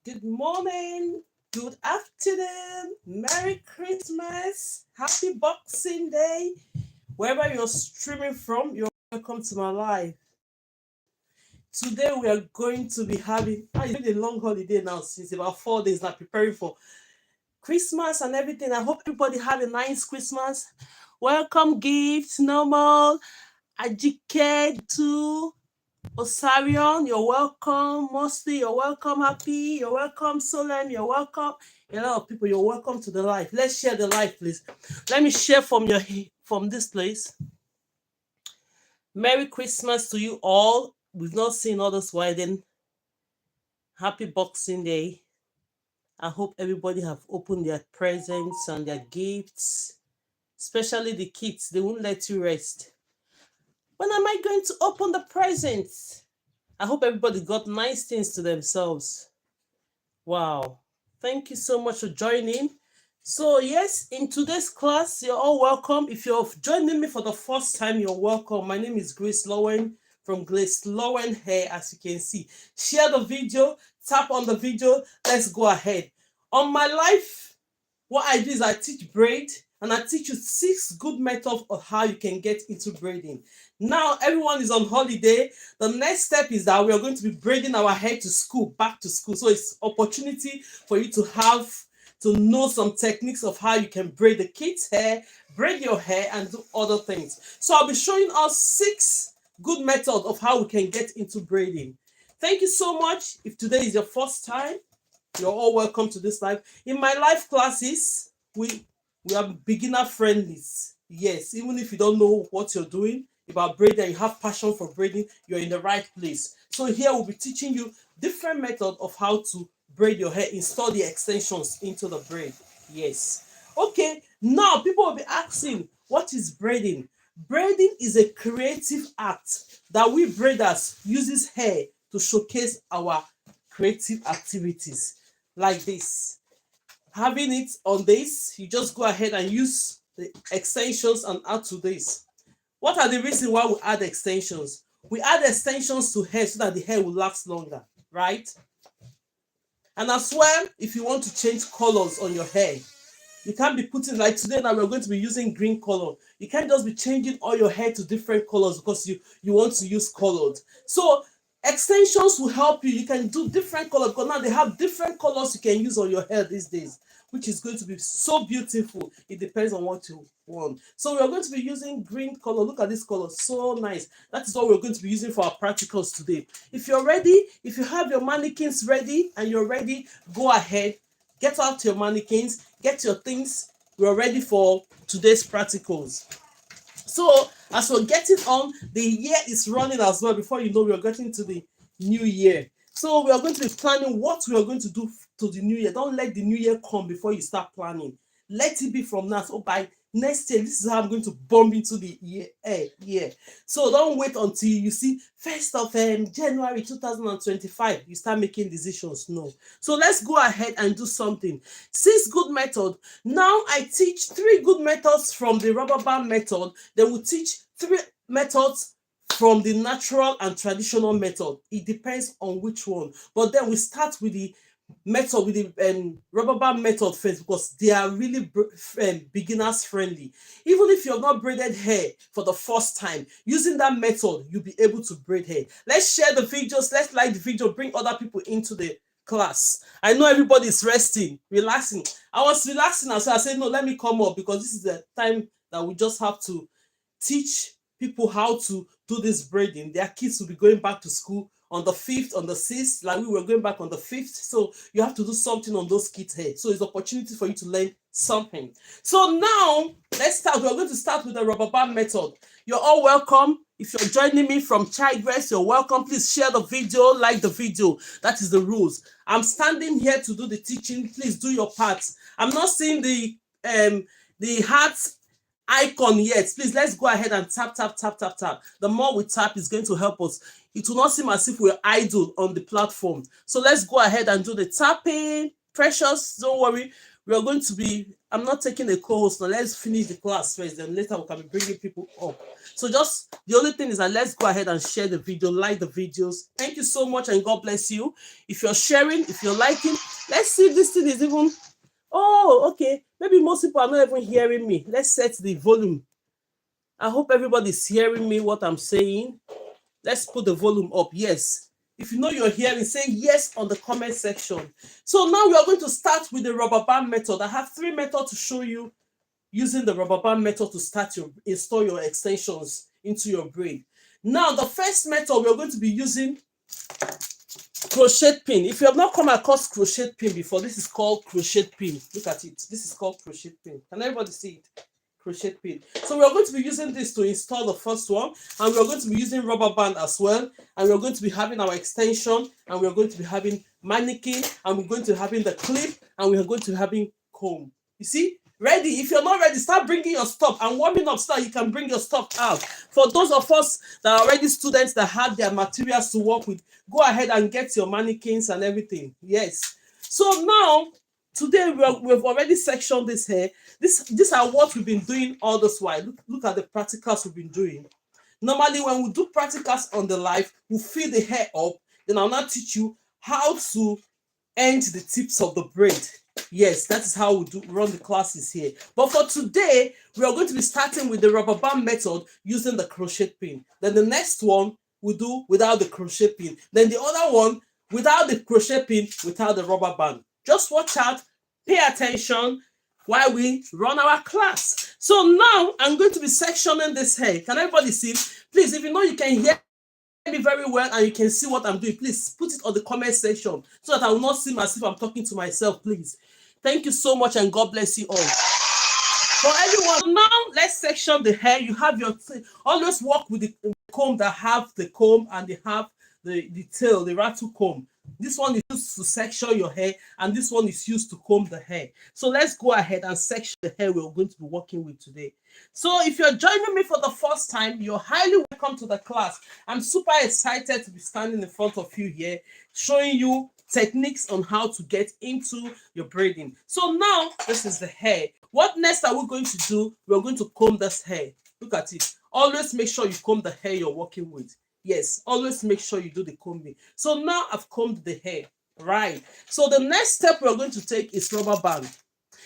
Good morning, good afternoon, Merry Christmas, Happy Boxing Day. Wherever you're streaming from, you're welcome to my live. Today we are going to be having it's been a long holiday now since about 4 days now preparing for Christmas and everything. I hope everybody had a nice Christmas. Welcome gifts, normal, Ajike too. Osarion, you're welcome. Mostly, you're welcome. Happy, you're welcome. Solemn, you're welcome. A lot of people, you're welcome to the life. Let's share the life, please. Let me share from this place. Merry Christmas to you all. We've not seen others wedding. Happy Boxing Day. I hope everybody have opened their presents and their gifts, especially the kids. They won't let you rest. When am I going to open the presents? I hope everybody got nice things to themselves. Wow. Thank you so much for joining. So, yes, in today's class, you're all welcome. If you're joining me for the first time, you're welcome. My name is Grace Lowen from GraceLawendhair, as you can see. Share the video, tap on the video. Let's go ahead. On my life, what I do is I teach braid and I teach you 6 good methods of how you can get into braiding. Now, everyone is on holiday. The next step is that we are going to be braiding our hair to school, back to school. So it's opportunity for you to know some techniques of how you can braid the kids' hair, braid your hair, and do other things. So I'll be showing us 6 good methods of how we can get into braiding. Thank you so much. If today is your first time, you're all welcome to this live. In my live classes, we are beginner friendly. Yes, even if you don't know what you're doing about braiding, you have passion for braiding, you're in the right place. So here we'll be teaching you different methods of how to braid your hair, install the extensions into the braid. Yes. Okay, now people will be asking, what is braiding? Braiding is a creative act that we braiders uses hair to showcase our creative activities like this. Having it on this, you just go ahead and use the extensions and add to this. What are the reasons why we add extensions? We add extensions to hair so that the hair will last longer, right? And as well, if you want to change colors on your hair, you can't be putting, like today now we're going to be using green color. You can't just be changing all your hair to different colors because you want to use colored. So extensions will help you. You can do different colors because now they have different colors you can use on your hair these days, which is going to be so beautiful. It depends on what you want. So we're going to be using green color. Look at this color, so nice. That is what we're going to be using for our practicals today. If you're ready, if you have your mannequins ready and you're ready, go ahead, get out your mannequins, get your things. We're ready for today's practicals. So as we're getting on, the year is running as well. Before you know, we are getting to the new year. So we are going to be planning what we are going to do to the new year. Don't let the new year come before you start planning. Let it be from now. So by next year, this is how I'm going to bump into the year. So don't wait until you see 1st of January 2025. You start making decisions. No. So let's go ahead and do something. 6 good methods. Now I teach 3 good methods from the rubber band method. Then we'll teach 3 methods from the natural and traditional method. It depends on which one. But then we start with the method, with the rubber band method first, because they are really beginners friendly. Even if you've not braided hair for the first time, using that method, you'll be able to braid hair. Let's share the videos. Let's like the video. Bring other people into the class. I know everybody's resting, relaxing. I was relaxing as well. I said, no, let me come up because this is the time that we just have to teach people how to do this braiding. Their kids will be going back to school on the 5th, on the 6th, like we were going back on the 5th. So you have to do something on those kids' head. So it's an opportunity for you to learn something. So now let's start. We're going to start with the rubber band method. You're all welcome. If you're joining me from Childress, you're welcome. Please share the video, like the video. That is the rules. I'm standing here to do the teaching. Please do your part. I'm not seeing the heart icon yet. Please, let's go ahead and tap. The more we tap is going to help us. It will not seem as if we're idle on the platform. So let's go ahead and do the tapping. Precious, don't worry. we are going to be, I'm not taking a co-host now. Let's finish the class first, then later we can be bringing people up. So just the only thing is that let's go ahead and share the video, like the videos. Thank you so much and God bless you. If you're sharing, if you're liking, let's see if this thing is even, oh, okay. Maybe most people are not even hearing me. Let's set the volume. I hope everybody's hearing me, what I'm saying. Let's put the volume up. Yes. If you know you're hearing, say yes on the comment section. So now we are going to start with the rubber band method. I have 3 methods to show you using the rubber band method to install your extensions into your braid. Now, the first method, we're going to be using crochet pin. If you have not come across crochet pin before, this is called crochet pin. Look at it. This is called crochet pin. Can everybody see it? Crochet pin. So we are going to be using this to install the first one, and we are going to be using rubber band as well, and we are going to be having our extension, and we are going to be having mannequin, and we're going to be having the clip, and we are going to be having comb. You see? Ready? If you're not ready, start bringing your stuff and warming up so you can bring your stuff out. For those of us that are already students that have their materials to work with, go ahead and get your mannequins and everything. Yes. So now, today we've already sectioned this hair. These are what we've been doing all this while. Look at the practicals we've been doing. Normally, when we do practicals on the live, we fill the hair up. Then I'll now teach you how to end the tips of the braid. Yes, that is how we run the classes here. But for today, we are going to be starting with the rubber band method using the crochet pin. Then the next one we do without the crochet pin. Then the other one without the crochet pin, without the rubber band. Just watch out, pay attention while we run our class. So now I'm going to be sectioning this hair. Can everybody see? Please, if you know you can hear me very well and you can see what I'm doing, please put it on the comment section so that I will not seem as if I'm talking to myself, please. Thank you so much and God bless you all. For everyone, now let's section the hair. You have your always work with the comb that have the comb and they have the tail, the rattle comb. This one is used to section your hair and this one is used to comb the hair. So let's go ahead and section the hair we're going to be working with today. So if you're joining me for the first time, you're highly welcome to the class. I'm super excited to be standing in front of you here, showing you techniques on how to get into your braiding. So now this is the hair. What next are we going to do? We're going to comb this hair. Look at it. Always make sure you comb the hair you're working with. Yes, always make sure you do the combing. So now I've combed the hair, right? So the next step we're going to take is rubber band.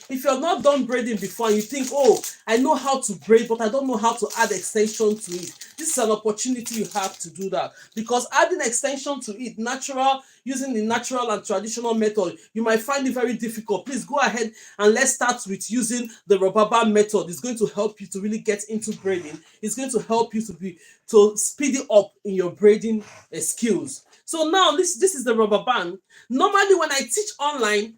If you have not done braiding before and you think, oh, I know how to braid, but I don't know how to add extension to it, this is an opportunity you have to do that. Because adding extension to it, using the natural and traditional method, you might find it very difficult. Please go ahead and let's start with using the rubber band method. It's going to help you to really get into braiding. It's going to help you to speed it up in your braiding skills. So now this is the rubber band. Normally when I teach online,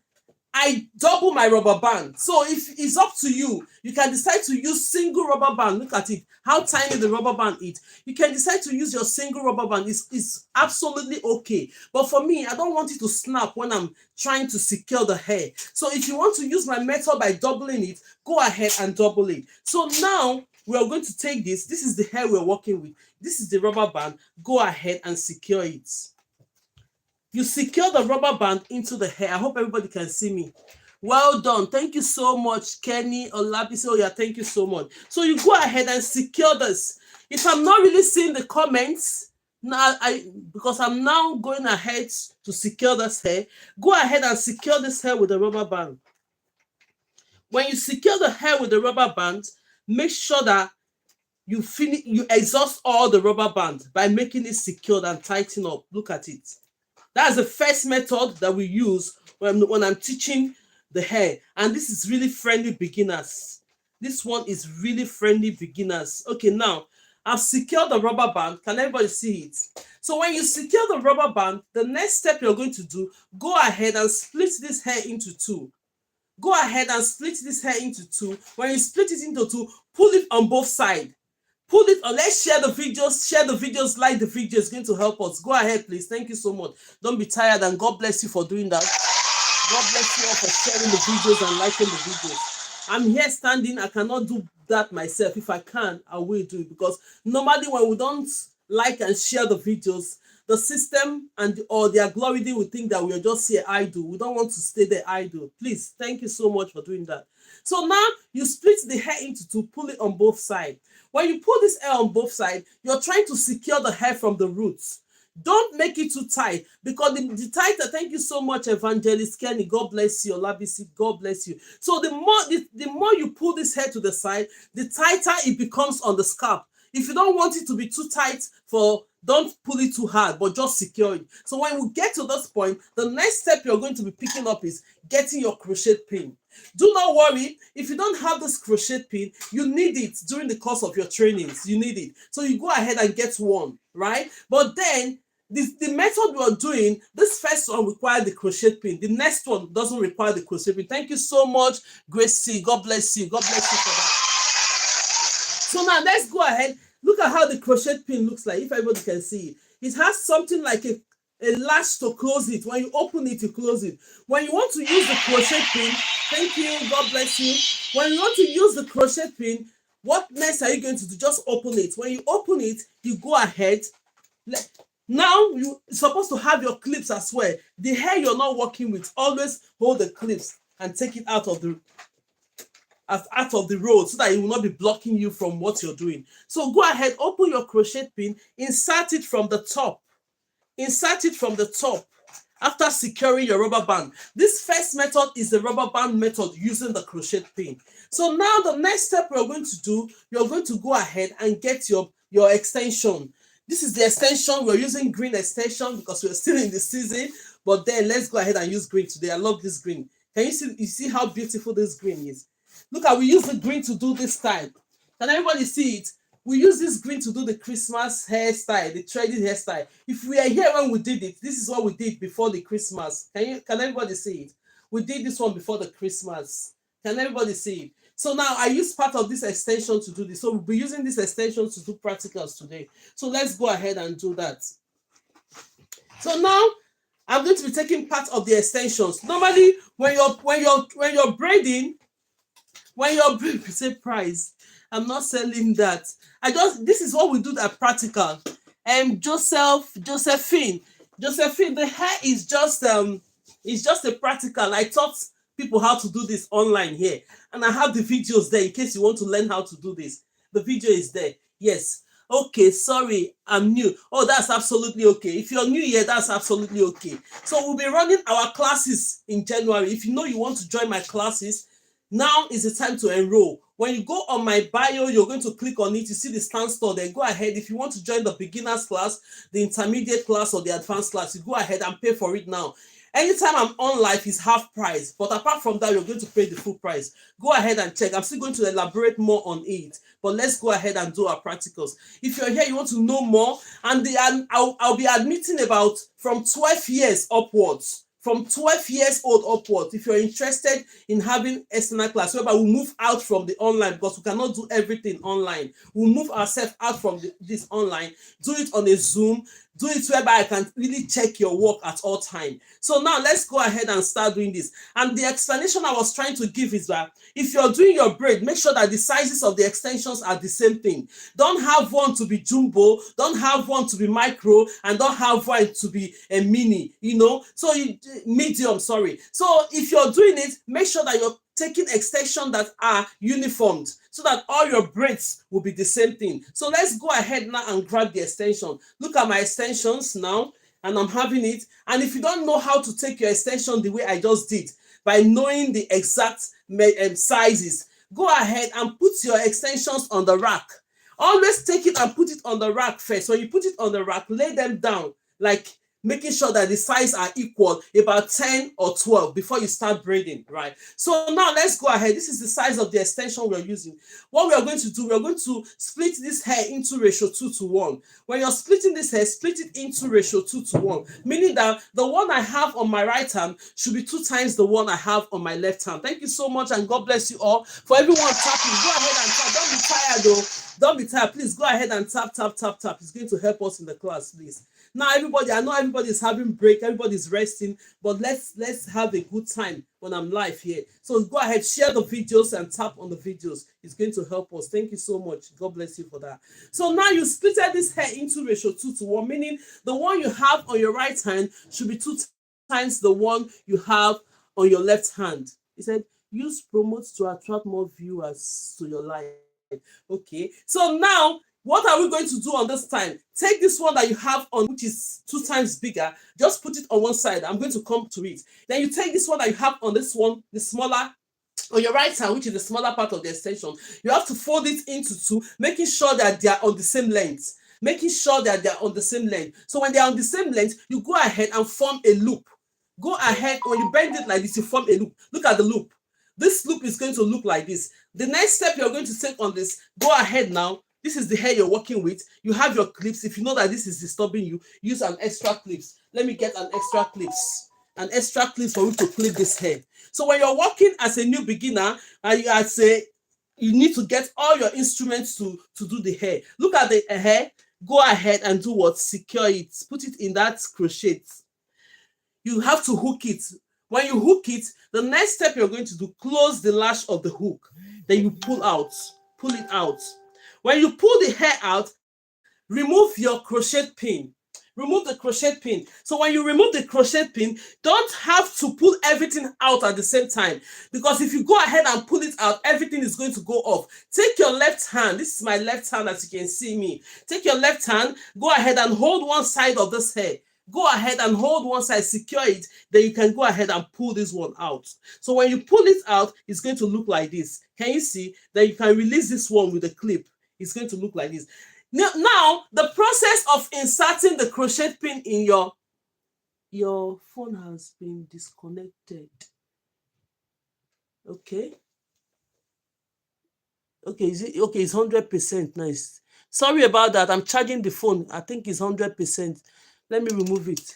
I double my rubber band. So if it's up to you, you can decide to use single rubber band. Look at it, how tiny the rubber band is. You can decide to use your single rubber band. It's absolutely okay. But for me, I don't want it to snap when I'm trying to secure the hair. So if you want to use my method by doubling it, go ahead and double it. So now we are going to take this. This is the hair we're working with. This is the rubber band. Go ahead and secure it. You secure the rubber band into the hair. I hope everybody can see me. Well done. Thank you so much, Kenny Olabisi. Oh yeah, thank you so much. So you go ahead and secure this. If I'm not really seeing the comments, now because I'm now going ahead to secure this hair, go ahead and secure this hair with the rubber band. When you secure the hair with the rubber band, make sure that you exhaust all the rubber band by making it secured and tighten up. Look at it. That's the first method that we use when I'm teaching the hair. And this is really friendly beginners. This one is really friendly beginners. Okay, now I've secured the rubber band. Can everybody see it? So when you secure the rubber band, the next step you're going to do, go ahead and split this hair into two. Go ahead and split this hair into two. When you split it into two, pull it on both sides. Pull it on. Let's share the videos, like the video. It's going to help us. Go ahead, please. Thank you so much. Don't be tired, and God bless you for doing that. God bless you all for sharing the videos and liking the videos. I'm here standing. I cannot do that myself. If I can, I will do it, because normally when we don't like and share the videos, the system and or the algorithm will think that we are just here idle. We don't want to stay there idle. Please, thank you so much for doing that. So now you split the hair into two, pull it on both sides. When you pull this hair on both sides, you're trying to secure the hair from the roots. Don't make it too tight, because the tighter, thank you so much, Evangelist Kenny. God bless you. Olabisi, God bless you. So the more you pull this hair to the side, the tighter it becomes on the scalp. If you don't want it to be too tight, don't pull it too hard, but just secure it. So when we get to this point, the next step you're going to be picking up is getting your crochet pin. Do not worry, if you don't have this crochet pin, you need it during the course of your trainings. You need it. So you go ahead and get one, right? But then the method we are doing, this first one requires the crochet pin. The next one doesn't require the crochet pin. Thank you so much, Grace C. God bless you. God bless you for that. So now let's go ahead. Look at how the crochet pin looks like, if everybody can see it. It has something like a latch to close it. When you open it, you close it. When you want to use the crochet pin, thank you, God bless you. When you want to use the crochet pin, what next are you going to do? Just open it. When you open it, you go ahead. Now you're supposed to have your clips as well. The hair you're not working with, always hold the clips and take it out of the road so that it will not be blocking you from what you're doing. So go ahead, open your crochet pin, insert it from the top. Insert it from the top after securing your rubber band. This first method is the rubber band method using the crochet pin. So now the next step we're going to do, you're going to go ahead and get your extension. This is the extension. We're using green extension because we're still in the season, but then let's go ahead and use green today. I love this green. Can you see how beautiful this green is? Look at, we use the green to do this style. Can everybody see it? We use this green to do the Christmas hairstyle, the threaded hairstyle. If we are here when we did it, this is what we did before the Christmas. Can everybody see it? We did this one before the Christmas. Can everybody see it? So now I use part of this extension to do this. So we'll be using this extension to do practicals today. So let's go ahead and do that. So now I'm going to be taking part of the extensions. Normally, when you're braiding, say price, I'm not selling that. This is what we do at practical. Josephine, the hair is just a practical. I taught people how to do this online here, and I have the videos there in case you want to learn how to do this. The video is there. Yes. Okay, sorry, I'm new. Oh, that's absolutely okay. If you're new here, that's absolutely okay. So we'll be running our classes in January. If you know you want to join my classes, now is the time to enroll. When you go on my bio, you're going to click on it. You see the stand store there. Go ahead. If you want to join the beginners class, the intermediate class, or the advanced class, you go ahead and pay for it now. Anytime I'm on live, is half price. But apart from that, you're going to pay the full price. Go ahead and check. I'm still going to elaborate more on it. But let's go ahead and do our practicals. If you're here, you want to know more, and I'll be admitting about from 12 years upwards. From 12 years old upwards, if you're interested in having external class, whereby we'll move out from the online, because we cannot do everything online. We'll move ourselves out from this online, do it on a Zoom, do it whereby I can really check your work at all time. So now let's go ahead and start doing this. And the explanation I was trying to give is that if you're doing your braid, make sure that the sizes of the extensions are the same thing. Don't have one to be jumbo, don't have one to be micro, and don't have one to be a mini, so medium, sorry. So if you're doing it, make sure that you're taking extensions that are uniformed so that all your braids will be the same thing. So let's go ahead now and grab the extension. Look at my extensions now, and I'm having it. And if you don't know how to take your extension the way I just did, by knowing the exact sizes, go ahead and put your extensions on the rack. Always take it and put it on the rack first. When you put it on the rack, lay them down, like making sure that the size are equal, about 10 or 12 before you start braiding, right? So now let's go ahead. This is the size of the extension we're using. What we are going to do, we're going to split this hair into ratio 2:1. When you're splitting this hair, split it into ratio 2:1, meaning that the one I have on my right hand should be 2 times the one I have on my left hand. Thank you so much, and God bless you all. For everyone tapping, go ahead and tap. Don't be tired though. Don't be tired. Please go ahead and tap. It's going to help us in the class, please. Now everybody, I know everybody is having break, everybody's resting, but let's have a good time when I'm live here. So go ahead, share the videos and tap on the videos. It's going to help us. Thank you so much. God bless you for that. So now you splitted this hair into ratio 2:1, meaning the one you have on your right hand should be 2 times the one you have on your left hand. He said, use promote to attract more viewers to your life. Okay, so now what are we going to do on this time? Take this one that you have on, which is 2 times bigger, just put it on one side. I'm going to come to it. Then you take this one that you have on this one, the smaller, on your right hand, which is the smaller part of the extension. You have to fold it into 2, making sure that they are on the same length. Making sure that they are on the same length. So when they are on the same length, you go ahead and form a loop. Go ahead, when you bend it like this, you form a loop. Look at the loop. This loop is going to look like this. The next step you're going to take on this, go ahead now. This is the hair you're working with. You have your clips. If you know that this is disturbing you, use an extra clips. Let me get an extra clips. An extra clips for you to clip this hair. So when you're working as a new beginner, you need to get all your instruments to do the hair. Look at the hair. Go ahead and do what? Secure it. Put it in that crochet. You have to hook it. When you hook it, the next step you're going to do, close the lash of the hook. Then you pull it out. When you pull the hair out, remove your crochet pin. Remove the crochet pin. So when you remove the crochet pin, don't have to pull everything out at the same time, because if you go ahead and pull it out, everything is going to go off. Take your left hand. This is my left hand, as you can see me. Take your left hand, go ahead and hold one side of this hair. Go ahead and hold one side, secure it, then you can go ahead and pull this one out. So when you pull it out, it's going to look like this. Can you see? Then you can release this one with a clip. It's going to look like this. Now, the process of inserting the crochet pin in your phone has been disconnected. Okay. Okay, it's 100%. Nice. Sorry about that. I'm charging the phone. I think it's 100%. Let me remove it.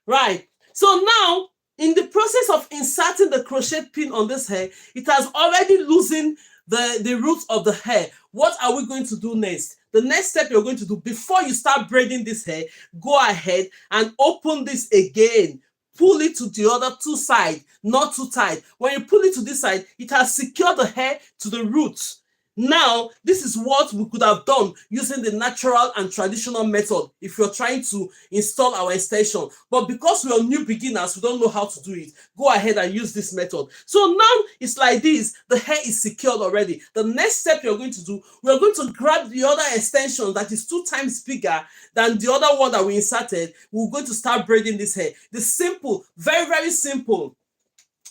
Right. So now, in the process of inserting the crochet pin on this hair, it has already loosened the roots of the hair. What are we going to do next? The next step you're going to do before you start braiding this hair, go ahead and open this again. Pull it to the other 2 sides, not too tight. When you pull it to this side, it has secured the hair to the roots. Now, this is what we could have done using the natural and traditional method if you're trying to install our extension. But because we are new beginners, we don't know how to do it. Go ahead and use this method. So now it's like this. The hair is secured already. The next step you're going to do, we're going to grab the other extension that is 2 times bigger than the other one that we inserted. We're going to start braiding this hair. It's simple, very, very simple.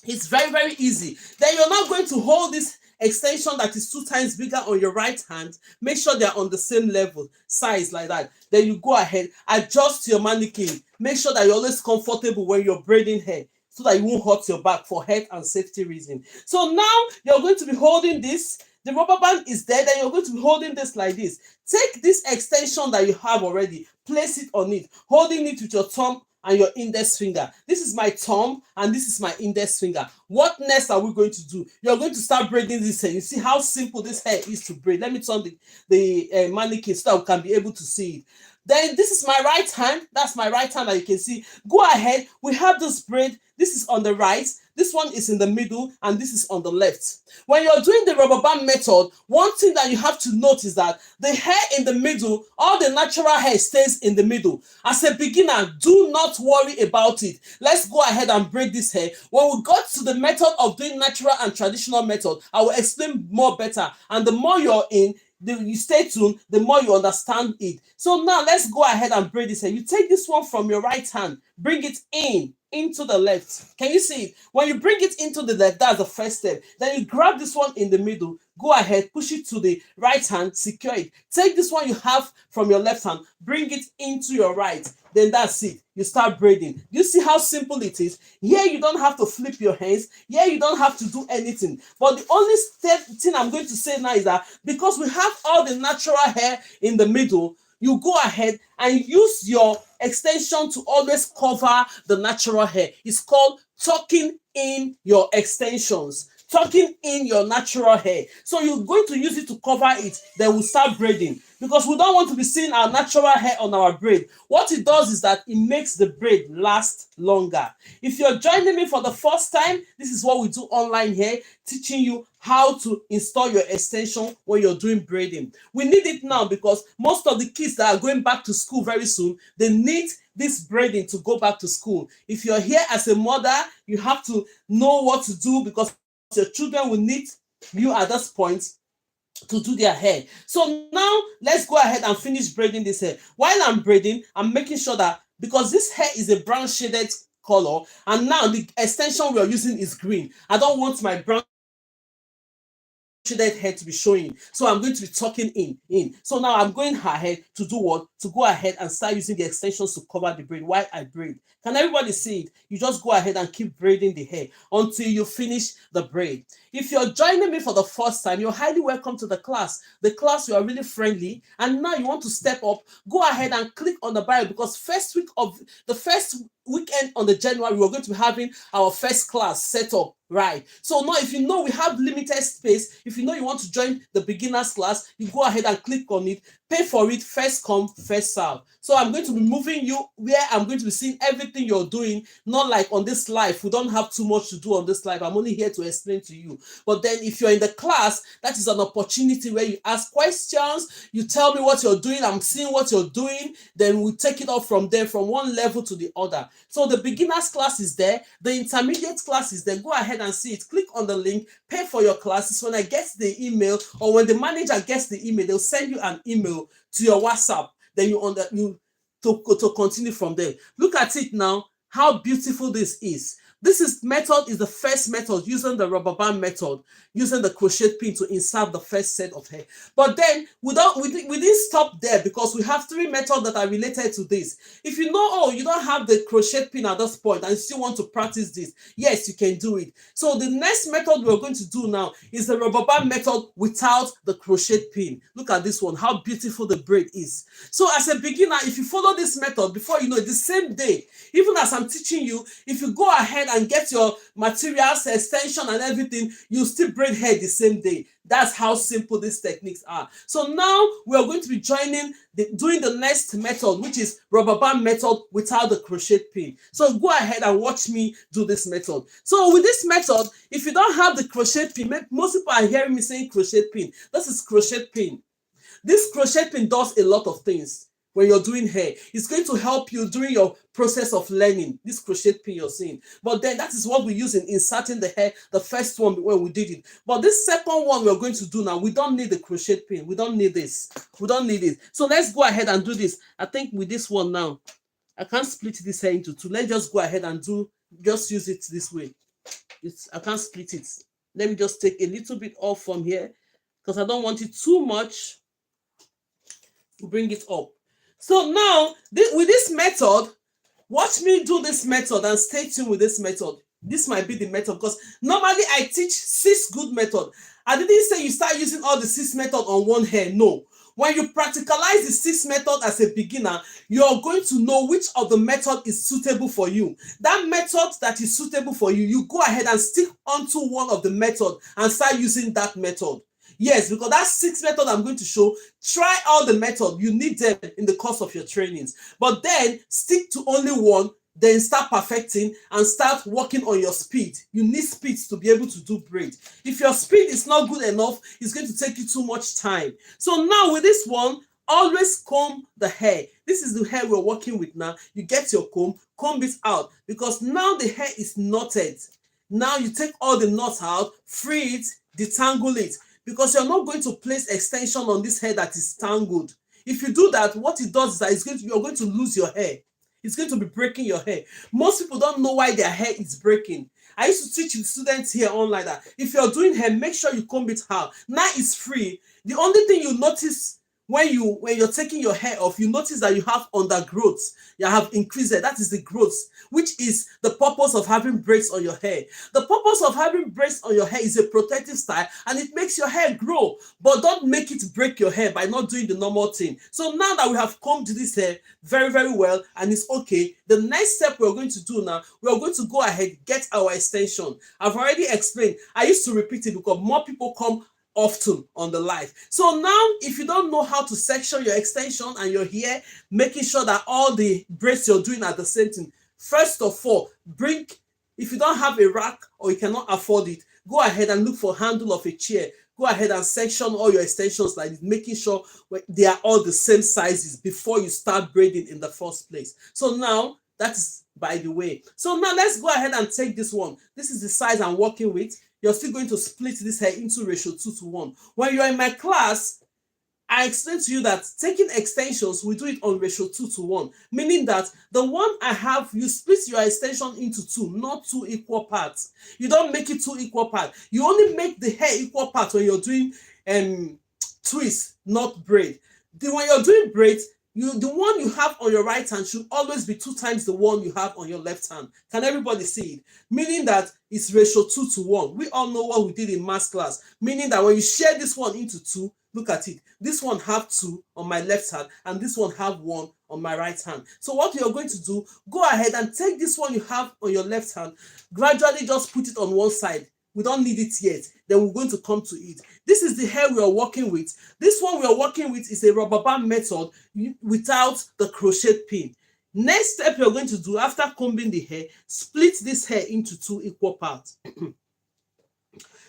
It's very, very easy. Then you're not going to hold this extension that is 2 times bigger on your right hand. Make sure they're on the same level, size like that. Then you go ahead, adjust your mannequin. Make sure that you're always comfortable when you're braiding hair, so that you won't hurt your back for health and safety reason. So now you're going to be holding this. The rubber band is there. Then you're going to be holding this like this. Take this extension that you have already, place it on it, holding it with your thumb and your index finger. This is my thumb and this is my index finger. What next are we going to do? You're going to start braiding this hair. You see how simple this hair is to braid. Let me turn the mannequin so that we can be able to see it. Then this is my right hand. That's my right hand that you can see. Go ahead. We have this braid. This is on the right. This one is in the middle and this is on the left. When you're doing the rubber band method, one thing that you have to note is that the hair in the middle, all the natural hair stays in the middle. As a beginner, do not worry about it. Let's go ahead and braid this hair. When we got to the method of doing natural and traditional method, I will explain more better. And the more you're in, you stay tuned, the more you understand it. So now let's go ahead and braid this hair. You take this one from your right hand, bring it into the left. Can you see it? When you bring it into the left, that's the first step. Then you grab this one in the middle, go ahead, push it to the right hand, secure it. Take this one you have from your left hand, bring it into your right. Then that's it. You start braiding. You see how simple it is? Here you don't have to flip your hands. Here you don't have to do anything. But the only thing I'm going to say now is that because we have all the natural hair in the middle, you go ahead and use your extension to always cover the natural hair. It's called tucking in your extensions. tucking in your natural hair. So you're going to use it to cover it, then we'll start braiding, because we don't want to be seeing our natural hair on our braid. What it does is that it makes the braid last longer. If you're joining me for the first time, this is what we do online here, teaching you how to install your extension when you're doing braiding. We need it now because most of the kids that are going back to school very soon, they need this braiding to go back to school. If you're here as a mother, you have to know what to do, because your children will need you at this point to do their hair. So now let's go ahead and finish braiding this hair. While I'm braiding, I'm making sure that, because this hair is a brown shaded color, and now the extension we are using is green, I don't want my brown shaded hair to be showing, so I'm going to be tucking in. So now I'm going ahead to do what? To go ahead and start using the extensions to cover the braid while I braid. Can everybody see it? You just go ahead and keep braiding the hair until you finish the braid. If you're joining me for the first time, you're highly welcome to the class. The class, you are really friendly, and now you want to step up, go ahead and click on the bell, because first weekend on the January, we're going to be having our first class set up, right? So now, if you know we have limited space, if you know you want to join the beginners class, you go ahead and click on it, pay for it, first come, first serve. So I'm going to be moving you where I'm going to be seeing everything you're doing, not like on this live. We don't have too much to do on this live. I'm only here to explain to you. But then if you're in the class, that is an opportunity where you ask questions, you tell me what you're doing, I'm seeing what you're doing, then we take it up from there, from one level to the other. So the beginners class is there, the intermediate class is there. Go ahead and see it. Click on the link, pay for your classes. When I get the email, or when the manager gets the email, they'll send you an email to your WhatsApp. Then you to continue from there. Look at it now, how beautiful this is. This method is the first method, using the rubber band method, using the crochet pin to insert the first set of hair. But then we didn't stop there, because we have 3 methods that are related to this. If you know, oh, you don't have the crochet pin at this point and you still want to practice this, yes, you can do it. So the next method we're going to do now is the rubber band method without the crochet pin. Look at this one, how beautiful the braid is. So as a beginner, if you follow this method, before you know it, the same day, even as I'm teaching you, if you go ahead and get your materials, extension and everything, you still braid hair the same day. That's how simple these techniques are. So now we are going to be doing the next method, which is rubber band method without the crochet pin. So go ahead and watch me do this method. So with this method, if you don't have the crochet pin, most people are hearing me saying crochet pin. This is crochet pin. This crochet pin does a lot of things. When you're doing hair, it's going to help you during your process of learning, this crochet pin you're seeing. But then that is what we use in inserting the hair, the first one when we did it. But this second one we're going to do now, we don't need the crochet pin. We don't need this. We don't need it. So let's go ahead and do this. I think with this one now, I can't split this hair into 2. Let's just go ahead and just use it this way. I can't split it. Let me just take a little bit off from here, because I don't want it too much to bring it up. So now, with this method, watch me do this method and stay tuned with this method. This might be the method, because normally I teach 6 good methods. I didn't say you start using all the 6 methods on one hair. No. When you practicalize the 6 method as a beginner, you're going to know which of the method is suitable for you. That method that is suitable for you, you go ahead and stick onto one of the method and start using that method. Yes, because that 6 method I'm going to show, try all the method. You need them in the course of your trainings. But then stick to only one, then start perfecting and start working on your speed. You need speed to be able to do braid. If your speed is not good enough, it's going to take you too much time. So now with this one, always comb the hair. This is the hair we're working with now. You get your comb it out, because now the hair is knotted. Now you take all the knots out, free it, detangle it, because you're not going to place extension on this hair that is tangled. If you do that, what it does is that you're going to lose your hair. It's going to be breaking your hair. Most people don't know why their hair is breaking. I used to teach students here online that if you're doing hair, make sure you comb it out. Now it's free. The only thing you notice when you're taking your hair off, you notice that you have undergrowth, you have increased it. That is the growth, which is the purpose of having braids on your hair. The purpose of having braids on your hair is a protective style, and it makes your hair grow, but don't make it break your hair by not doing the normal thing. So now that we have combed this hair very, very well and it's okay, the next step we're going to do now, we're going to go ahead, get our extension. I've already explained. I used to repeat it because more people come often on the live. So now, if you don't know how to section your extension and your hair, making sure that all the braids you're doing are the same thing, first of all, if you don't have a rack or you cannot afford it, go ahead and look for handle of a chair. Go ahead and section all your extensions like this, making sure they are all the same sizes before you start braiding in the first place. So now, that is by the way. So now let's go ahead and take this one. This is the size I'm working with. You're still going to split this hair into ratio 2:1. When you're in my class, I explained to you that taking extensions, we do it on ratio 2:1, meaning that the one I have, you split your extension into two, not two equal parts. You don't make it two equal parts. You only make the hair equal parts when you're doing twist, not braid. When you're doing braids, the one you have on your right hand should always be 2 times the one you have on your left hand. Can everybody see it? Meaning that it's ratio 2:1. We all know what we did in math class. Meaning that when you share this one into two, look at it. This one have 2 on my left hand and this one have 1 on my right hand. So what you're going to do, go ahead and take this one you have on your left hand, gradually just put it on one side. We don't need it yet. Then we're going to come to it. This is the hair we are working with. This one we are working with is a rubber band method without the crochet pin. Next step you're going to do after combing the hair, split this hair into 2 equal parts.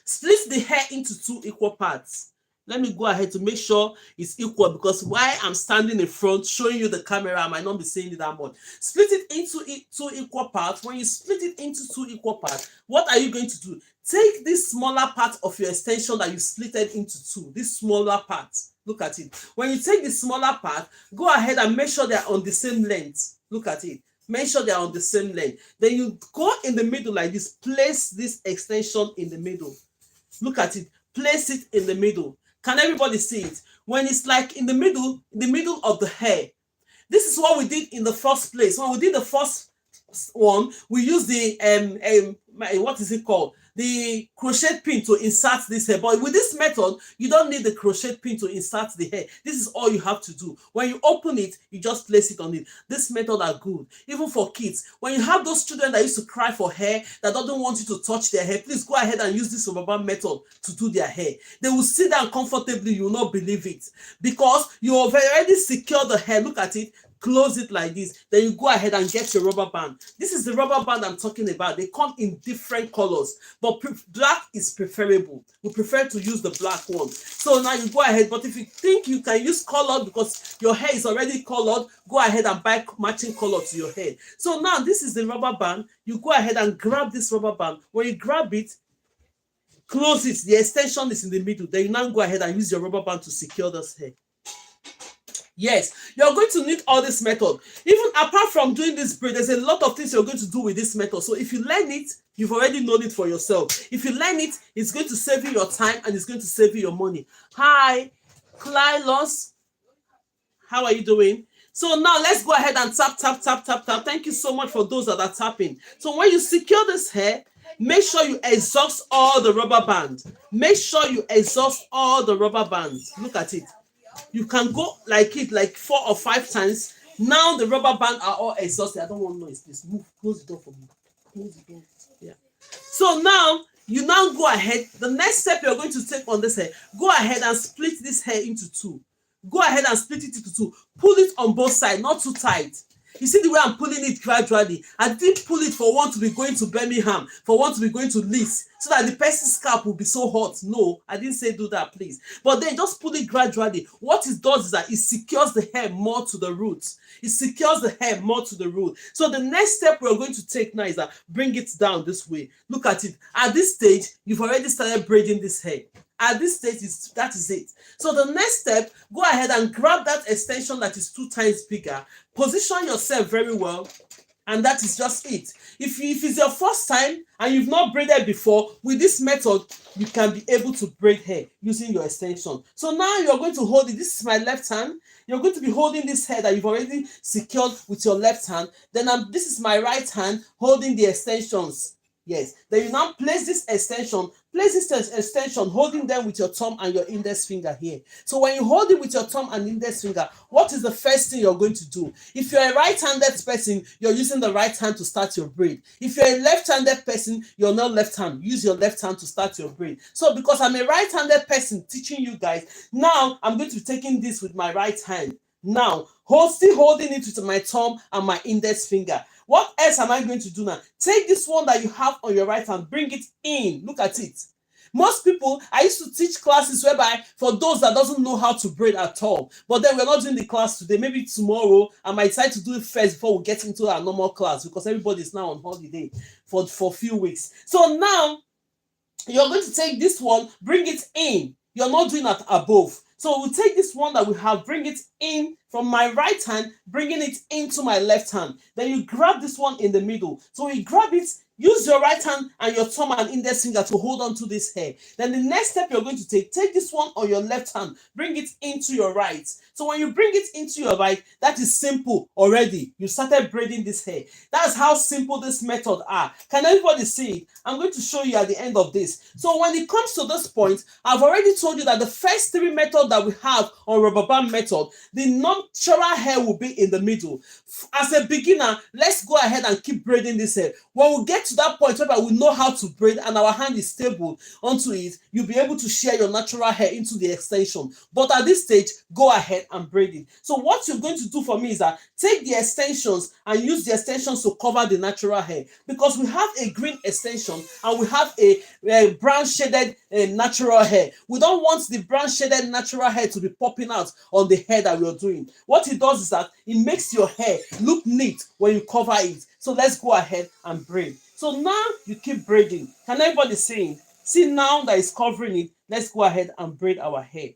Split the hair into 2 equal parts. Let me go ahead to make sure it's equal, because while I'm standing in front showing you the camera, I might not be saying it that much. Split it into 2 equal parts. When you split it into 2 equal parts, what are you going to do? Take this smaller part of your extension that you split it into 2, this smaller part. Look at it. When you take the smaller part, go ahead and make sure they're on the same length. Look at it. Make sure they're on the same length. Then you go in the middle like this. Place this extension in the middle. Look at it. Place it in the middle. Can everybody see it? When it's like in the middle of the hair. This is what we did in the first place. When we did the first one, we used the what is it called? The crochet pin to insert this hair. But with this method, you don't need the crochet pin to insert the hair. This is all you have to do. When you open it, you just place it on it. This method are good, even for kids. When you have those children that used to cry for hair, that don't want you to touch their hair, please go ahead and use this rubber band method to do their hair. They will sit down comfortably. You will not believe it, because you have already secured the hair. Look at it. Close it like this. Then you go ahead and get your rubber band. This is the rubber band I'm talking about. They come in different colors, but black is preferable. We prefer to use the black one. So now you go ahead, but if you think you can use colored because your hair is already colored, go ahead and buy matching color to your hair. So now this is the rubber band. You go ahead and grab this rubber band. When you grab it, close it. The extension is in the middle. Then you now go ahead and use your rubber band to secure this hair. Yes, you're going to need all this method. Even apart from doing this braid, there's a lot of things you're going to do with this method. So if you learn it, you've already known it for yourself. If you learn it, it's going to save you your time and it's going to save you your money. Hi, Clylos. How are you doing? So now let's go ahead and tap, tap, tap, tap, tap. Thank you so much for those that are tapping. So when you secure this hair, make sure you exhaust all the rubber band. Make sure you exhaust all the rubber bands. Look at it. You can go like 4 or 5 times. Now the rubber band are all exhausted. I don't want noise. Please move. Close the door for me. Close the door. Yeah. So now you go ahead. The next step you're going to take on this hair, go ahead and split this hair into 2. Go ahead and split it into 2. Pull it on both sides, not too tight. You see the way I'm pulling it gradually? I didn't pull it for one to be going to Birmingham, for one to be going to Leeds, so that the person's scalp will be so hot. No, I didn't say do that, please. But then just pull it gradually. What it does is that it secures the hair more to the roots. It secures the hair more to the root. So the next step we're going to take now is that bring it down this way. Look at it. At this stage, you've already started braiding this hair. At this stage, that is it. So the next step, go ahead and grab that extension that is 2 times bigger. Position yourself very well. And that is just it. If it's your first time and you've not braided before, with this method you can be able to braid hair using your extension. So now you're going to hold it. This is my left hand. You're going to be holding this hair that you've already secured with your left hand. Then this is my right hand holding the extensions. Yes. Then you now place this extension, holding them with your thumb and your index finger here. So when you hold it with your thumb and index finger, what is the first thing you're going to do? If you're a right-handed person, you're using the right hand to start your braid. If you're a left-handed person, you're not left hand. Use your left hand to start your braid. So because I'm a right-handed person teaching you guys, now I'm going to be taking this with my right hand. Now, still holding it with my thumb and my index finger. What else am I going to do now? Take this one that you have on your right hand, bring it in. Look at it. Most people, I used to teach classes whereby for those that doesn't know how to braid at all, but then we're not doing the class today. Maybe tomorrow I might decide to do it first before we get into our normal class, because everybody is now on holiday for a few weeks. So now you're going to take this one, bring it in. You're not doing it above. So we'll take this one that we have, bring it in from my right hand, bringing it into my left hand. Then you grab this one in the middle. So you grab it, use your right hand and your thumb and index finger to hold on to this hair. Then the next step you're going to take this one on your left hand, bring it into your right. So when you bring it into your right, that is simple already. You started braiding this hair. That's how simple this method are. Can everybody see it? I'm going to show you at the end of this. So when it comes to this point, I've already told you that the first three methods that we have on rubber band method, the natural hair will be in the middle. As a beginner, let's go ahead and keep braiding this hair. When we get to that point where we know how to braid and our hand is stable onto it, you'll be able to share your natural hair into the extension. But at this stage, go ahead and braid it. So what you're going to do for me is that take the extensions and use the extensions to cover the natural hair, because we have a green extension and we have a brown shaded natural hair. We don't want the brown shaded natural hair to be popping out on the hair that we're doing. What it does is that it makes your hair look neat when you cover it. So let's go ahead and braid. So now you keep braiding. Can everybody see? See now that it's covering it. Let's go ahead and braid our hair.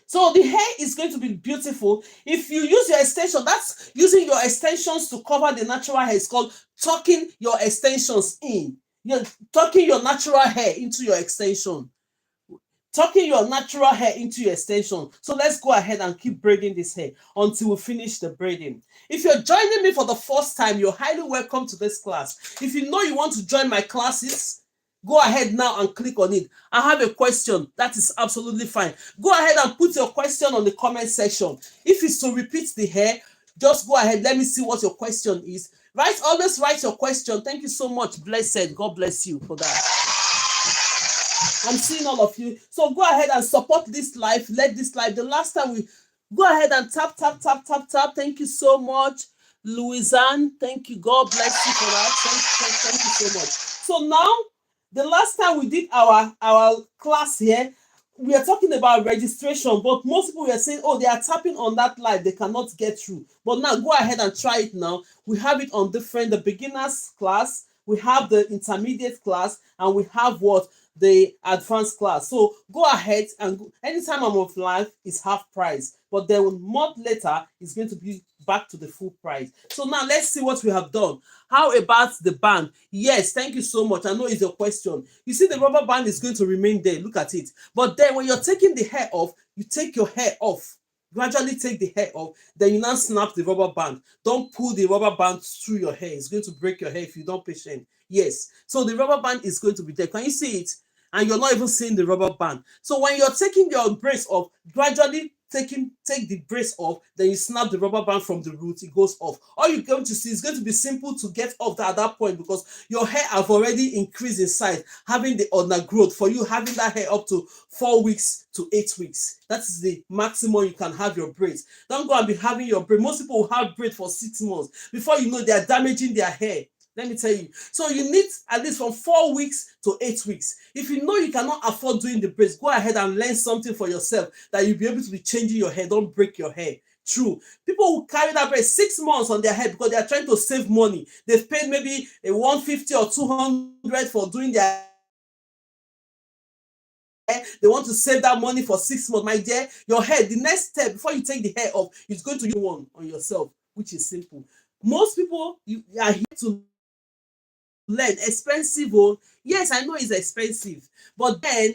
So the hair is going to be beautiful. If you use your extension, that's using your extensions to cover the natural hair. It's called tucking your extensions in. You're tucking your natural hair into your extension. Tucking your natural hair into your extension. So let's go ahead and keep braiding this hair until we finish the braiding. If you're joining me for the first time, you're highly welcome to this class. If you know you want to join my classes, go ahead now and click on it. I have a question. That is absolutely fine. Go ahead and put your question on the comment section. If it's to repeat the hair, just go ahead. Let me see what your question is. Always write your question. Thank you so much. Blessed. God bless you for that. I'm seeing all of you. So go ahead and support this live. Let this live. The last time we go ahead and tap. Thank you so much, Louisanne. Thank you. God bless you for that. Thank you so much. So now, the last time we did our class here, we are talking about registration, but most people were saying, oh, they are tapping on that live, they cannot get through. But now go ahead and try it now. We have it on the beginners class, we have the intermediate class, and we have the advanced class. So go ahead and anytime I'm off live, it's half price, but then a month later it's going to be back to the full price. So now let's see what we have done. How about the band? Yes, thank you so much. I know it's a question. You see the rubber band is going to remain there. Look at it. But then when you're taking the hair off, you take your hair off. Gradually take the hair off. Then you now snap the rubber band. Don't pull the rubber band through your hair. It's going to break your hair if you don't patient. Yes. So the rubber band is going to be there. Can you see it? And you're not even seeing the rubber band. So when you're taking your brace off, gradually take the brace off, then you snap the rubber band from the root, it goes off. All you're going to see is going to be simple to get off at that point, because your hair have already increased in size, having the undergrowth. For you, having that hair up to 4 weeks to 8 weeks, that is the maximum you can have your braids. Don't go and be having your braid. Most people will have braid for 6 months. Before you know, they are damaging their hair. Let me tell you. So you need at least from 4 weeks to 8 weeks. If you know you cannot afford doing the braids, go ahead and learn something for yourself that you'll be able to be changing your hair. Don't break your hair. True. People who carry that braid 6 months on their head because they are trying to save money. They've paid maybe a 150 or 200 for doing their hair. They want to save that money for 6 months. My dear, your hair, the next step before you take the hair off is going to use one on yourself, which is simple. Most people you are here to learn. Expensive, oh yes, I know it's expensive, but then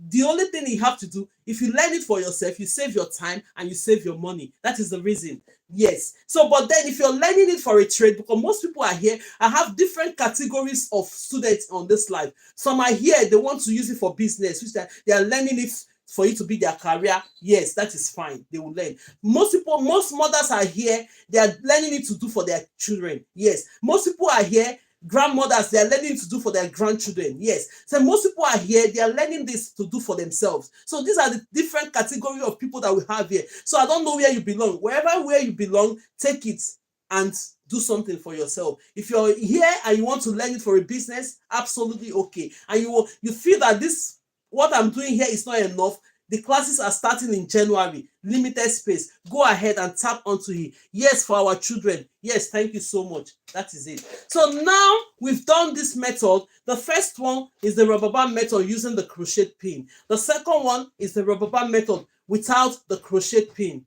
the only thing you have to do, if you learn it for yourself, you save your time and you save your money. That is the reason. Yes. So, but then if you're learning it for a trade, because most people are here, I have different categories of students on this live. Some are here, they want to use it for business, which they are learning it for it to be their career. Yes, that is fine. They will learn. Most people, most mothers are here, they are learning it to do for their children. Yes. Most people are here, grandmothers, they are learning to do for their grandchildren. Yes. So most people are here, they are learning this to do for themselves. So these are the different category of people that we have here. So I don't know where you belong. Where you belong, take it and do something for yourself. If you're here and you want to learn it for a business, absolutely okay. And you feel that this what I'm doing here is not enough. The classes are starting in January, limited space. Go ahead and tap onto it. Yes, for our children. Yes, thank you so much. That is it. So now we've done this method. The first one is the rubber band method using the crochet pin. The second one is the rubber band method without the crochet pin.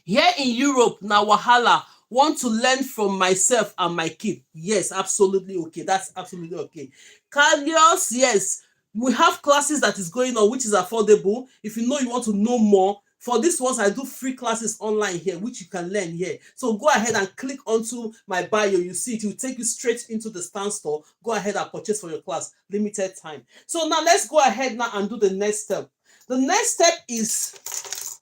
Here in Europe, now wahala, want to learn from myself and my kid. Yes, absolutely okay. That's absolutely okay. Carlos, yes, we have classes that is going on, which is affordable. If you know you want to know more, for this ones, I do free classes online here, which you can learn here. So go ahead and click onto my bio. You see it will take you straight into the stand store. Go ahead and purchase for your class. Limited time. So now let's go ahead now and do the next step. The next step is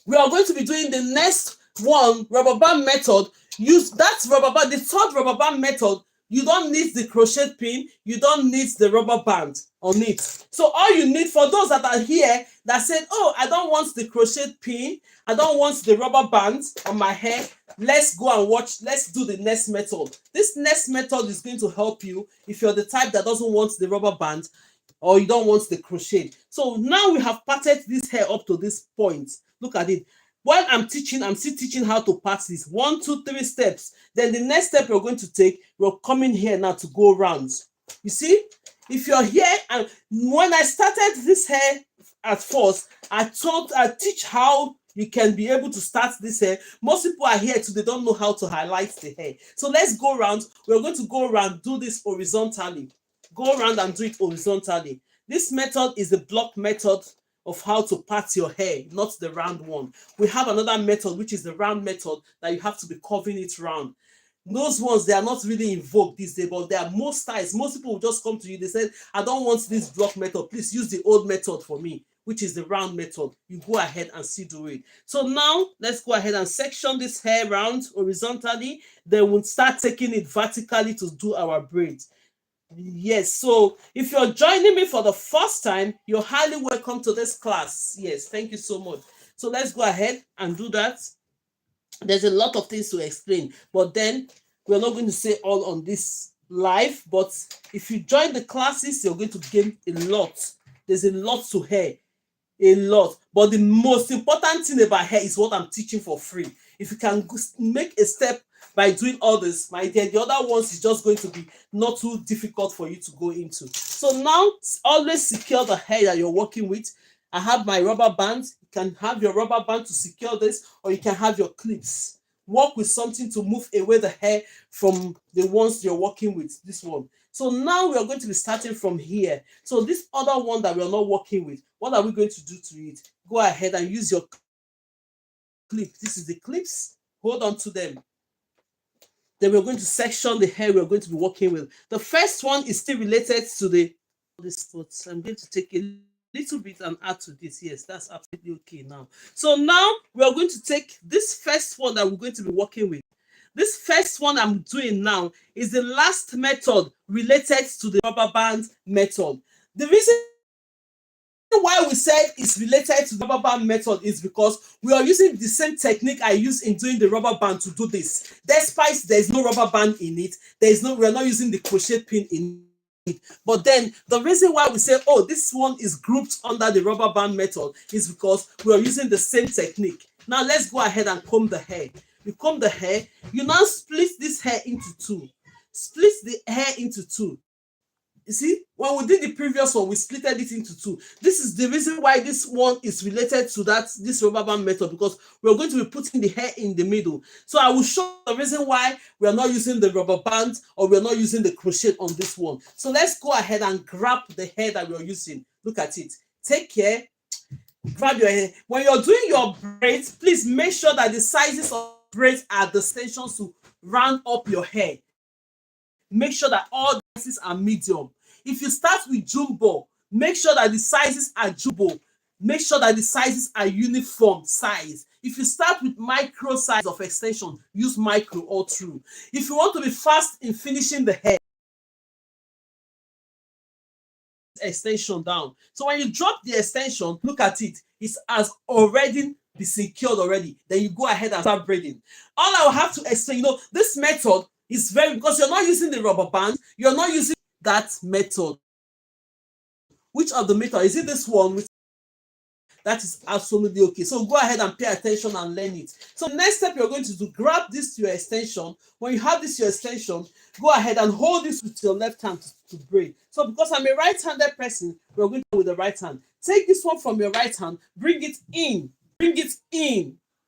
we are going to be doing the next one, rubber band method. Use that rubber band, the third rubber band method. You don't need the crochet pin, you don't need the rubber band on it. So all you need, for those that are here that said, oh, I don't want the crochet pin, I don't want the rubber band on my hair, let's go and watch, let's do the next method. This next method is going to help you if you're the type that doesn't want the rubber band or you don't want the crochet. So now we have parted this hair up to this point. Look at it. While I'm teaching, I'm still teaching how to part this. 1, 2, 3 steps. Then the next step we're going to take, we're coming here now to go around. You see, if you're here, and when I started this hair at first, I teach how you can be able to start this hair. Most people are here too, they don't know how to highlight the hair. So let's go around. We're going to go around, do this horizontally. Go around and do it horizontally. This method is the block method of how to part your hair, not the round one. We have another method, which is the round method, that you have to be curving it round. Those ones, they are not really in vogue these days, but they are most styles. Most people will just come to you, they say, I don't want this block method, please use the old method for me, which is the round method. You go ahead and still do it. So now let's go ahead and section this hair round horizontally, then we'll start taking it vertically to do our braids. Yes, so if you're joining me for the first time, you're highly welcome to this class. Yes, thank you so much. So let's go ahead and do that. There's a lot of things to explain, but then we're not going to say all on this live. But if you join the classes, you're going to gain a lot. There's a lot to hair, a lot. But the most important thing about hair is what I'm teaching for free. If you can make a step by doing all this, my dear, the other ones is just going to be not too difficult for you to go into. So now always secure the hair that you're working with. I have my rubber band. You can have your rubber band to secure this, or you can have your clips. Work with something to move away the hair from the ones you're working with. This one. So now we are going to be starting from here. So this other one that we are not working with, what are we going to do to it? Go ahead and use your clip. This is the clips. Hold on to them. Then we're going to section the hair we're going to be working with. The first one is still related to this foot. I'm going to take a little bit and add to this. Yes, that's absolutely okay now. So now we are going to take this first one that we're going to be working with. This first one I'm doing now is the last method related to the rubber band method. The reason why we said it's related to the rubber band method is because we are using the same technique I use in doing the rubber band to do this. Despite there's no rubber band in it, we're not using the crochet pin in it. But then the reason why we say, oh, this one is grouped under the rubber band method is because we are using the same technique. Now let's go ahead and comb the hair. You comb the hair, you now split this hair into two. Split the hair into two. You see, when we did the previous one, we splitted it into two. This is the reason why this one is related to this rubber band method, because we're going to be putting the hair in the middle. So I will show the reason why we are not using the rubber band or we are not using the crochet on this one. So let's go ahead and grab the hair that we're using. Look at it. Take care. Grab your hair. When you're doing your braids, please make sure that the sizes of braids are the extensions to round up your hair. Make sure that all the sizes are medium. If you start with jumbo, make sure that the sizes are jumbo. Make sure that the sizes are uniform size. If you start with micro size of extension, use micro all through. If you want to be fast in finishing the hair, extension down. So when you drop the extension, look at it. It has already been secured already. Then you go ahead and start braiding. All I will have to explain, this method is very, because you're not using the rubber band, you're not using that method. Which of the method? Is it this one? That is absolutely okay. So go ahead and pay attention and learn it. So next step you're going to do, grab this to your extension. When you have this to your extension, go ahead and hold this with your left hand to braid. So because I'm a right-handed person, we're going to do with the right hand. Take this one from your right hand, bring it in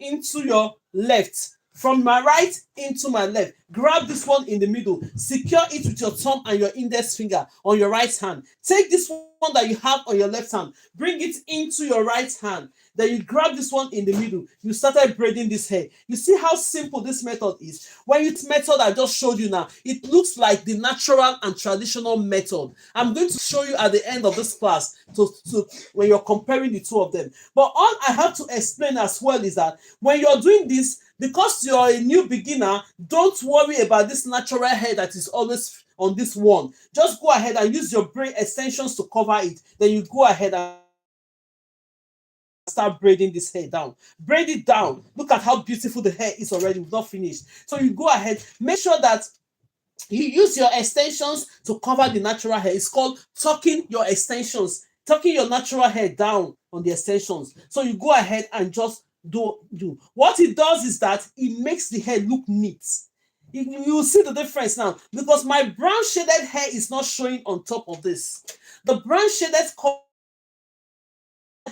into your left. From my right into my left. Grab this one in the middle. Secure it with your thumb and your index finger on your right hand. Take this one that you have on your left hand. Bring it into your right hand. Then you grab this one in the middle. You started braiding this hair. You see how simple this method is. When you method I just showed you now, it looks like the natural and traditional method. I'm going to show you at the end of this class when you're comparing the two of them. But all I have to explain as well is that when you're doing this, because you're a new beginner, don't worry about this natural hair that is always on this one. Just go ahead and use your braid extensions to cover it. Then you go ahead and start braiding this hair down. Braid it down. Look at how beautiful the hair is already. We've not finished. So you go ahead, make sure that you use your extensions to cover the natural hair. It's called tucking your extensions, tucking your natural hair down on the extensions. So you go ahead and just do. What it does is that it makes the hair look neat. You will see the difference now, because my brown shaded hair is not showing on top of this. The brown shaded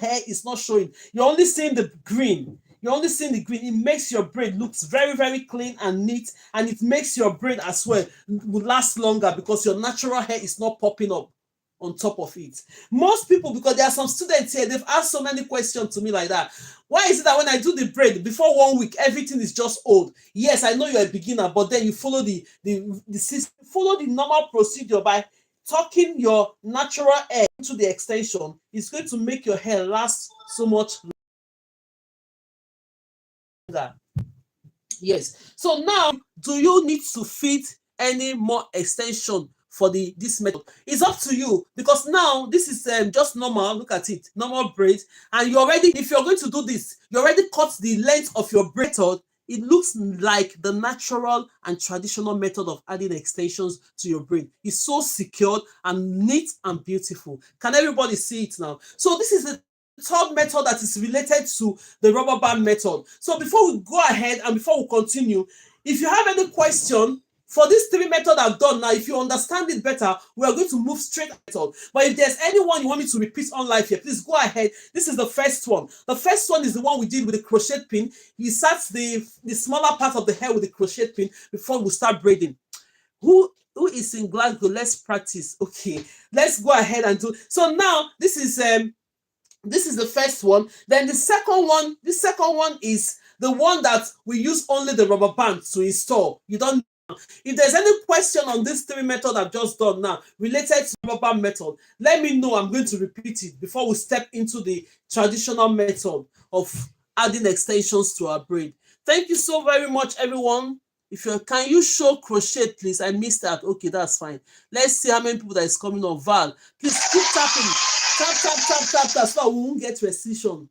hair is not showing. You're only seeing the green. You're only seeing the green. It makes your braid looks very, very clean and neat, and it makes your braid as well will last longer because your natural hair is not popping up on top of it. Most people, because there are some students here, they've asked so many questions to me like that. Why is it that when I do the braid, before 1 week, everything is just old? Yes, I know you're a beginner, but then you follow the system, follow the normal procedure by tucking your natural hair into the extension. It's going to make your hair last so much longer. Yes. So now, do you need to fit any more extension for this method? It's up to you, because now this is just normal. Look at it, normal braid, and you already, if you're going to do this, you already cut the length of your braid. It looks like the natural and traditional method of adding extensions to your braid. It's so secured and neat and beautiful. Can everybody see it now? So this is the third method that is related to the rubber band method. So before we go ahead and before we continue, if you have any question for this three method I've done now, if you understand it better, we are going to move straight method. But if there's anyone you want me to repeat on live here, please go ahead. This is the first one. The first one is the one we did with the crochet pin. You insert the smaller part of the hair with the crochet pin before we start braiding. Who is in Glasgow? Let's practice. Okay, let's go ahead and do. So now this is the first one. Then the second one is the one that we use only the rubber band to install. You don't. If there's any question on this three method I've just done now related to rubber band method, let me know. I'm going to repeat it before we step into the traditional method of adding extensions to our braid. Thank you so very much, everyone. Can you show crochet, please? I missed that. Okay, that's fine. Let's see how many people that is coming on. Val, please keep tapping. Tap, so we won't get restriction.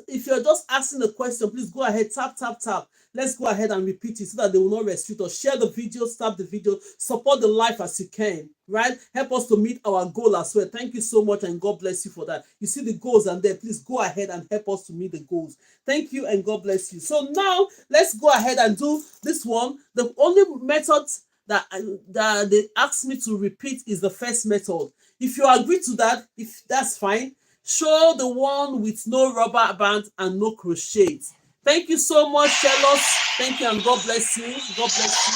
If you're just asking a question, please go ahead, tap. Let's go ahead and repeat it so that they will not restrict us. Share the video, tap the video, support the life as you can, right? Help us to meet our goal as well. Thank you so much, and God bless you for that. You see the goals and there, please go ahead and help us to meet the goals. Thank you, and God bless you. So now let's go ahead and do this one. The only method that they asked me to repeat is the first method. If you agree to that, if that's fine, show the one with no rubber band and no crochet. Thank you so much, Charlotte. Thank you, and God bless you. God bless you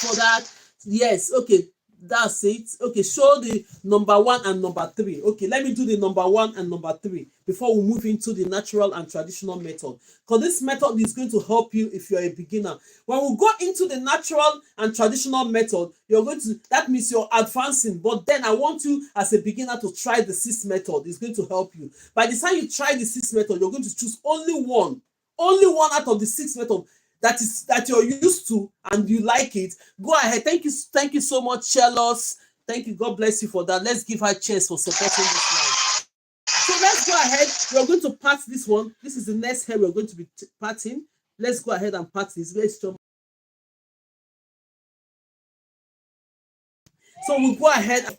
for that. Yes, okay, that's it. Okay, show the number 1 and number 3. Okay, let me do the number 1 and number 3 before we move into the natural and traditional method, because this method is going to help you if you're a beginner. When we go into the natural and traditional method, you're going to, that means you're advancing, but then I want you as a beginner to try the 6th method. It's going to help you. By the time you try the 6th method, you're going to choose only one out of the 6 method that you're used to and you like it. Go ahead. Thank you so much, Chelos. Thank you. God bless you for that. Let's give her cheers for supporting this line. So let's go ahead. We're going to part this one. This is the next hair we're going to be parting. Let's go ahead and part this. Very strong. So we'll go ahead,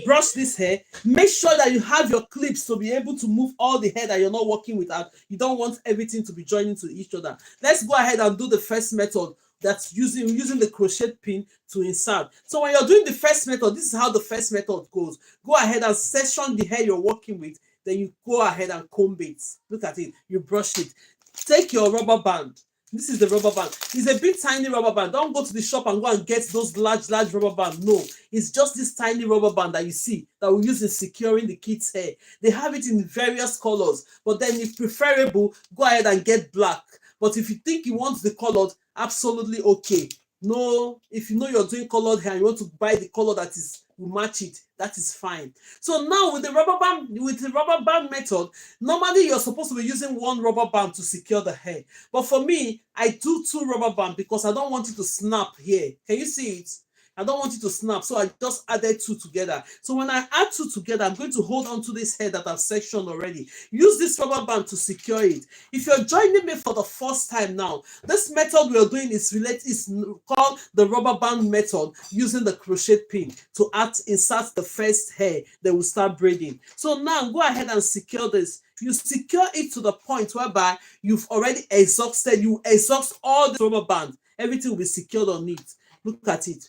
brush this hair. Make sure that you have your clips to be able to move all the hair that you're not working with. You don't want everything to be joining to each other. Let's go ahead and do the first method. That's using the crochet pin to insert. So when you're doing the first method, this is how the first method goes. Go ahead and section the hair you're working with. Then you go ahead and comb it. Look at it. You brush it. Take your rubber band. This is the rubber band. It's a big tiny rubber band. Don't go to the shop and go and get those large rubber band. No, it's just this tiny rubber band that you see that we use in securing the kids' hair. They have it in various colors, but then if preferable, go ahead and get black. But if you think you want the colored, absolutely okay. No, if you know you're doing colored hair and you want to buy the color that will match it, that is fine. So now with the rubber band method, normally you're supposed to be using one rubber band to secure the hair. But for me, I do 2 rubber bands because I don't want it to snap here. Can you see it? I don't want it to snap, so I just added 2 together. So when I add 2 together, I'm going to hold on to this hair that I've sectioned already. Use this rubber band to secure it. If you're joining me for the first time now, this method we're doing is called the rubber band method, using the crochet pin to insert the first hair that will start braiding. So now go ahead and secure this. You secure it to the point whereby you've already exhausted. You exhaust all the rubber band. Everything will be secured on it. Look at it.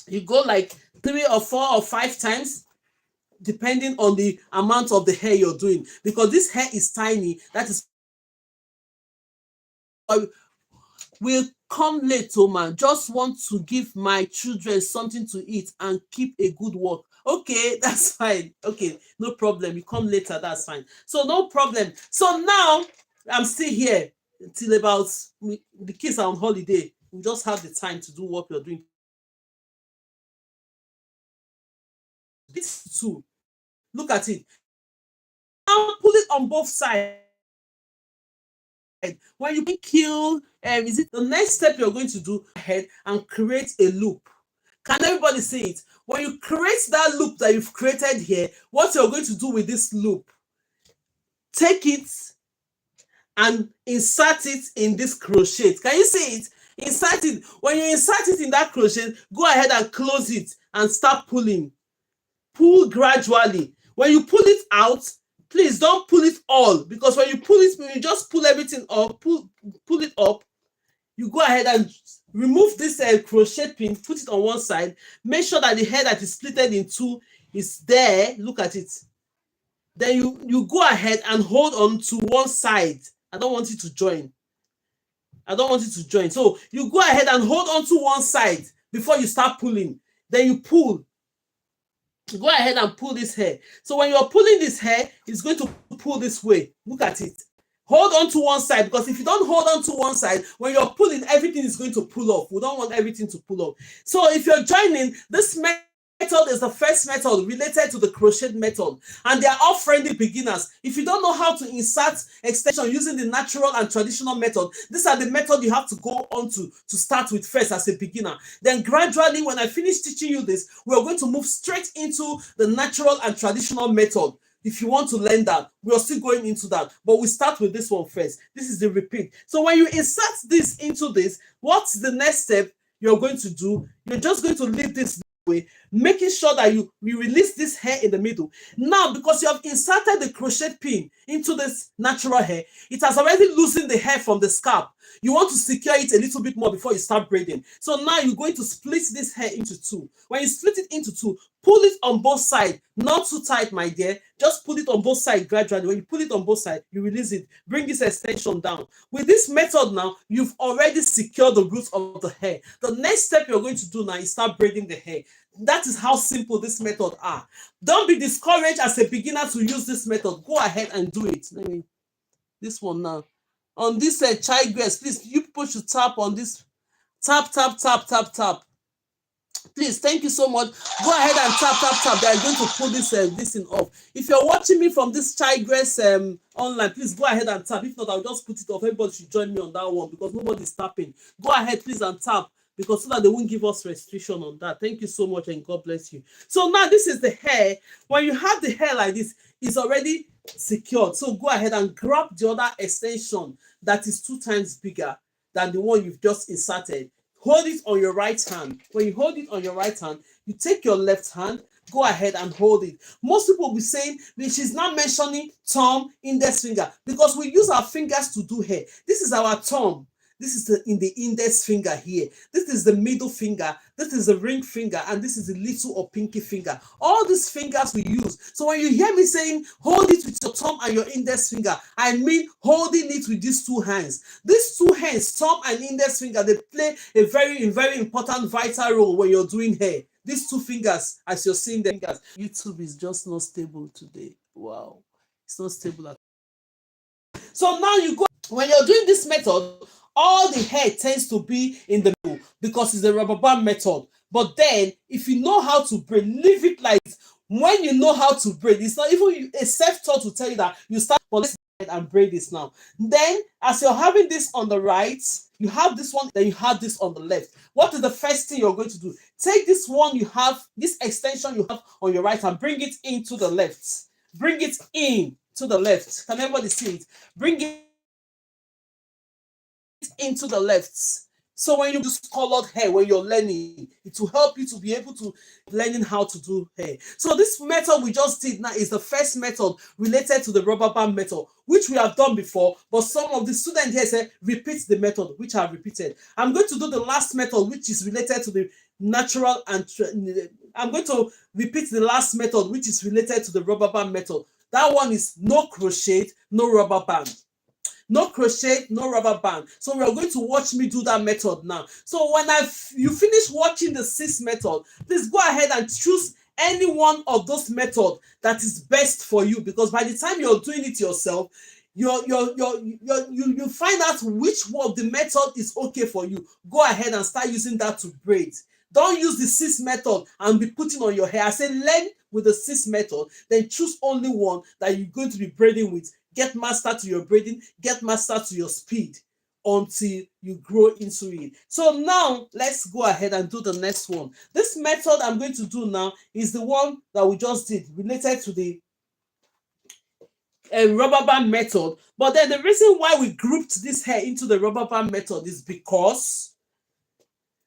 You go like 3 or 4 or 5 times, depending on the amount of the hair you're doing, because this hair is tiny. That is, will come late, oh man. Just want to give my children something to eat and keep a good work. Okay, that's fine. Okay, no problem. You come later, that's fine. So no problem. So now I'm still here till about, the kids are on holiday. We just have the time to do what we're doing. This too. Look at it. Now pull it on both sides. When you kill, is it the next step you're going to do? Ahead and create a loop. Can everybody see it? When you create that loop that you've created here, what you're going to do with this loop? Take it and insert it in this crochet. Can you see it? Insert it. When you insert it in that crochet, go ahead and close it and start pulling. Pull gradually. When you pull it out, please don't pull it all, because when you just pull everything up, pull it up, you go ahead and remove this crochet pin, put it on one side. Make sure that the hair that is splitted in 2 is there. Look at it. Then you go ahead and hold on to one side. I don't want it to join. So you go ahead and hold on to one side before you start pulling. Then you pull. Go ahead and pull this hair. So when you're pulling this hair, it's going to pull this way. Look at it. Hold on to one side, because if you don't hold on to one side, when you're pulling, everything is going to pull off. We don't want everything to pull off. So if you're joining, this method is the first method related to the crochet method, and they are all friendly beginners. If you don't know how to insert extension using the natural and traditional method, these are the method you have to go on to start with first as a beginner. Then gradually, when I finish teaching you this, we're going to move straight into the natural and traditional method. If you want to learn that, we're still going into that, but we start with this one first. This is the repeat. So when you insert this into this, what's the next step you're going to do? You're just going to leave this way, making sure that you release this hair in the middle. Now, because you have inserted the crochet pin into this natural hair, it has already loosened the hair from the scalp. You want to secure it a little bit more before you start braiding. So now you're going to split this hair into two. When you split it into two, pull it on both sides, not too tight, my dear. Just pull it on both sides gradually. When you pull it on both sides, you release it. Bring this extension down. With this method now, you've already secured the roots of the hair. The next step you're going to do now is start braiding the hair. That is how simple this method are. Don't be discouraged as a beginner to use this method. Go ahead and do it. Let me, this one now. On this child grace, please, you people should tap on this. Tap, tap, tap, tap, tap. Please, thank you so much. Go ahead and tap, tap, tap. They are going to pull this thing off. If you're watching me from this child grace online, please go ahead and tap. If not, I'll just put it off. Everybody should join me on that one because nobody's tapping. Go ahead, please, and tap, because so that they won't give us restriction on that. Thank you so much, and God bless you. So now this is the hair. When you have the hair like this, it's already secured. So go ahead and grab the other extension that is 2 times bigger than the one you've just inserted. Hold it on your right hand. When you hold it on your right hand, you take your left hand, go ahead and hold it. Most people will be saying she's not mentioning thumb, index finger, because we use our fingers to do hair. This is our thumb. This is in the index finger here. This is the middle finger. This is the ring finger. And this is the little or pinky finger. All these fingers we use. So when you hear me saying, hold it with your thumb and your index finger, I mean holding it with these 2 hands. These 2 hands, thumb and index finger, they play a very important, vital role when you're doing hair. These 2 fingers, as you're seeing the fingers. YouTube is just not stable today. Wow. It's not stable at all. So now you go, when you're doing this method, all the hair tends to be in the middle because it's the rubber band method. But then, if you know how to braid, leave it like this. When you know how to braid, it's not even a self-taught to tell you that you start, but let's go ahead and braid this now. Then, as you're having this on the right, you have this one, then you have this on the left. What is the first thing you're going to do? Take this one you have, this extension you have on your right hand, bring it into the left. Bring it in to the left. Can everybody see it? Bring it into the left. So when you use colored hair, when you're learning, it will help you to be able to learning how to do hair. So this method we just did now is the first method related to the rubber band method, which we have done before, but some of the students here say repeat the method, which I've repeated. I'm going to do the last method, which is related to the natural, and I'm going to repeat the last method, which is related to the rubber band method. That one is no crochet, no rubber band. No crochet, no rubber band. So we are going to watch me do that method now. So when you finish watching the 6th method, please go ahead and choose any one of those methods that is best for you, because by the time you're doing it yourself, you find out which one of the method is okay for you. Go ahead and start using that to braid. Don't use the 6th method and be putting on your hair. I say learn with the 6th method, then choose only one that you're going to be braiding with. Get master to your braiding, get master to your speed until you grow into it. So now let's go ahead and do the next one. This method I'm going to do now is the one that we just did related to the rubber band method. But then the reason why we grouped this hair into the rubber band method is because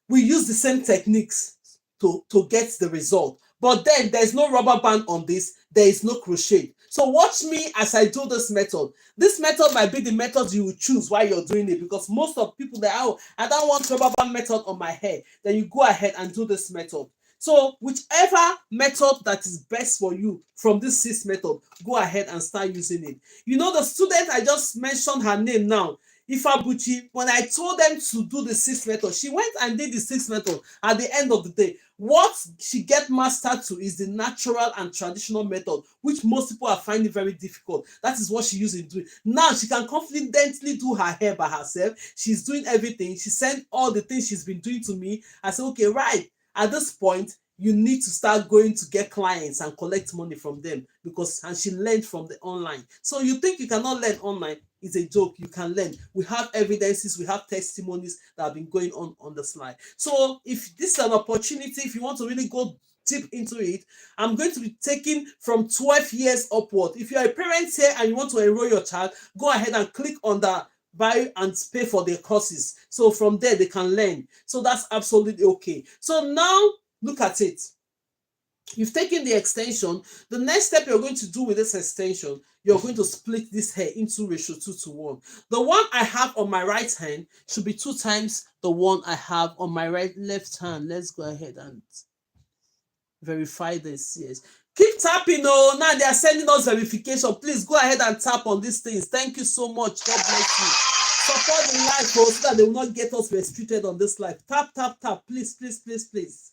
we use the same techniques to get the result. But then there's no rubber band on this, there is no crochet. So watch me as I do this method. This method might be the method you will choose while you're doing it, because most of people that, oh, I don't want rubber band method on my hair, then you go ahead and do this method. So whichever method that is best for you from this 6th method, go ahead and start using it. You know, the student I just mentioned her name now, Ifabuchi, when I told them to do the 6th method, she went and did the 6th method. At the end of the day, what she get mastered to is the natural and traditional method, which most people are finding very difficult. That is what she used in doing. Now she can confidently do her hair by herself. She's doing everything. She sent all the things she's been doing to me. I said, okay, right. At this point, you need to start going to get clients and collect money from them, and she learned from the online. So you think you cannot learn online? It's a joke. You can learn. We have evidences, we have testimonies that have been going on the slide. So if this is an opportunity, if you want to really go deep into it, I'm going to be taking from 12 years upward. If you're a parent here and you want to enroll your child, go ahead and click on the buy and pay for their courses. So from there they can learn. So that's absolutely okay. So now Look at it. You've taken the extension. The next step you're going to do with this extension, you're going to split this hair into ratio 2:1. The one I have on my right hand should be 2 times the one I have on my left hand. Let's go ahead and verify this. Yes. Keep tapping. Oh, now they are sending us verification. Please go ahead and tap on these things. Thank you so much. God bless you. Support the live, so that they will not get us restricted on this live. Tap, tap, tap. Please, please, please, please.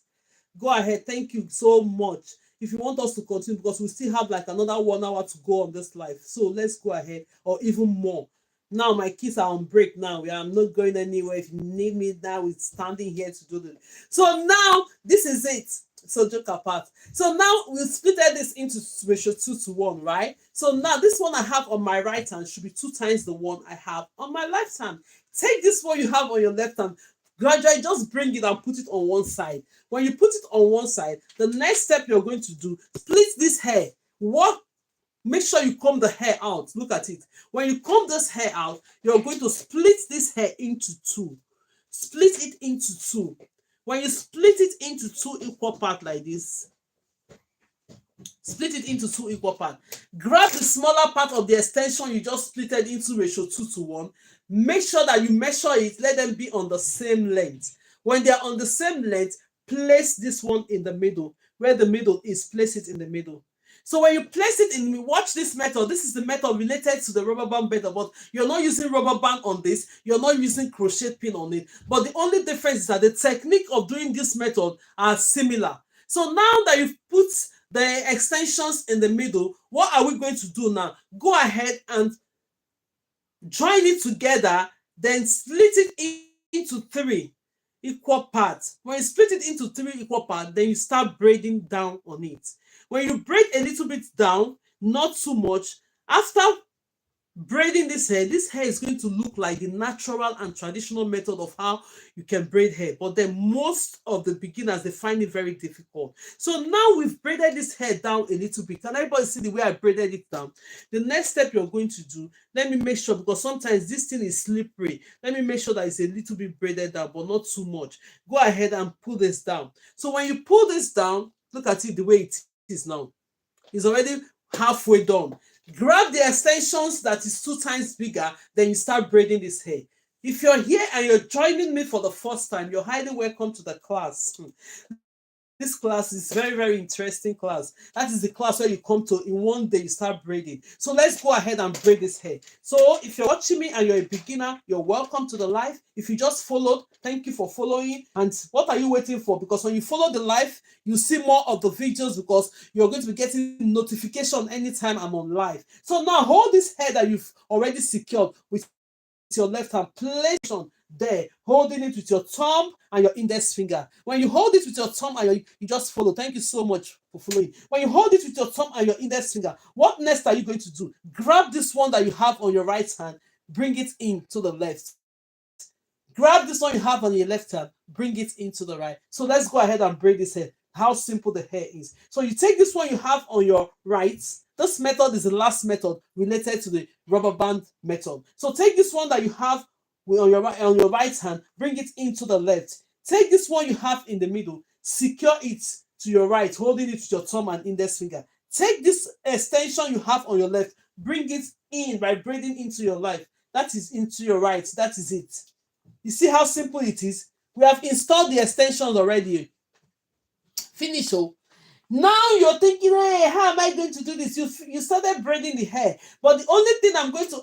Go ahead. Thank you so much. If you want us to continue, because we still have like another 1 hour to go on this live, so let's go ahead, or even more. Now my kids are on break now. I'm not going anywhere. If you need me now, we're standing here to do this. So now this is it. So joke apart. So now we'll split this into ratio 2:1, right? So now this one I have on my right hand should be 2 times the one I have on my left hand. Take this one you have on your left hand, gradually just bring it and put it on one side. When you put it on one side, the next step you're going to do, split this hair. Make sure you comb the hair out. Look at it. When you comb this hair out, you're going to split this hair into 2. Split it into 2. When you split it into 2 equal parts like this, split it into 2 equal parts. Grab the smaller part of the extension you just split it into ratio 2:1. Make sure that you measure it. Let them be on the same length. When they are on the same length, place this one in the middle. Where the middle is, place it in the middle. So when you place it in, watch this method. This is the method related to the rubber band method, but you're not using rubber band on this. You're not using crochet pin on it. But the only difference is that the technique of doing this method are similar. So now that you've put the extensions in the middle, what are we going to do now? Go ahead and join it together, then split it into 3 equal parts. When you split it into 3 equal parts, then you start braiding down on it. When you braid a little bit down, not too much, after braiding this hair is going to look like the natural and traditional method of how you can braid hair. But then most of the beginners, they find it very difficult. So now we've braided this hair down a little bit. Can everybody see the way I braided it down? The next step you're going to do, let me make sure, because sometimes this thing is slippery. Let me make sure that it's a little bit braided down, but not too much. Go ahead and pull this down. So when you pull this down, look at it the way it is now. It's already halfway done. Grab the extensions that is 2 times bigger, then you start braiding this hair. If you're here and you're joining me for the first time, you're highly welcome to the class. This class is very, very interesting class. That is the class where you come to in one day, you start braiding. So let's go ahead and braid this hair. So if you're watching me and you're a beginner, you're welcome to the live. If you just followed, thank you for following. And what are you waiting for? Because when you follow the live, you see more of the videos, because you're going to be getting notification anytime I'm on live. So now hold this hair that you've already secured with your left hand, place on there, holding it with your thumb and your index finger. When you hold it with your thumb and you just follow. Thank you so much for following. When you hold it with your thumb and your index finger, what next are you going to do? Grab this one that you have on your right hand, bring it in to the left. Grab this one you have on your left hand, bring it into the right. So let's go ahead and braid this hair. How simple the hair is. So you take this one you have on your right. This method is the last method related to the rubber band method. So take this one that you have on your right hand, bring it into the left. Take this one you have in the middle, secure it to your right, holding it with your thumb and index finger. Take this extension you have on your left, bring it in by braiding into your left. That is into your right. That is it. You see how simple it is? We have installed the extensions already. Finish. Oh. Now you're thinking, hey, how am I going to do this? You started braiding the hair. But the only thing I'm going to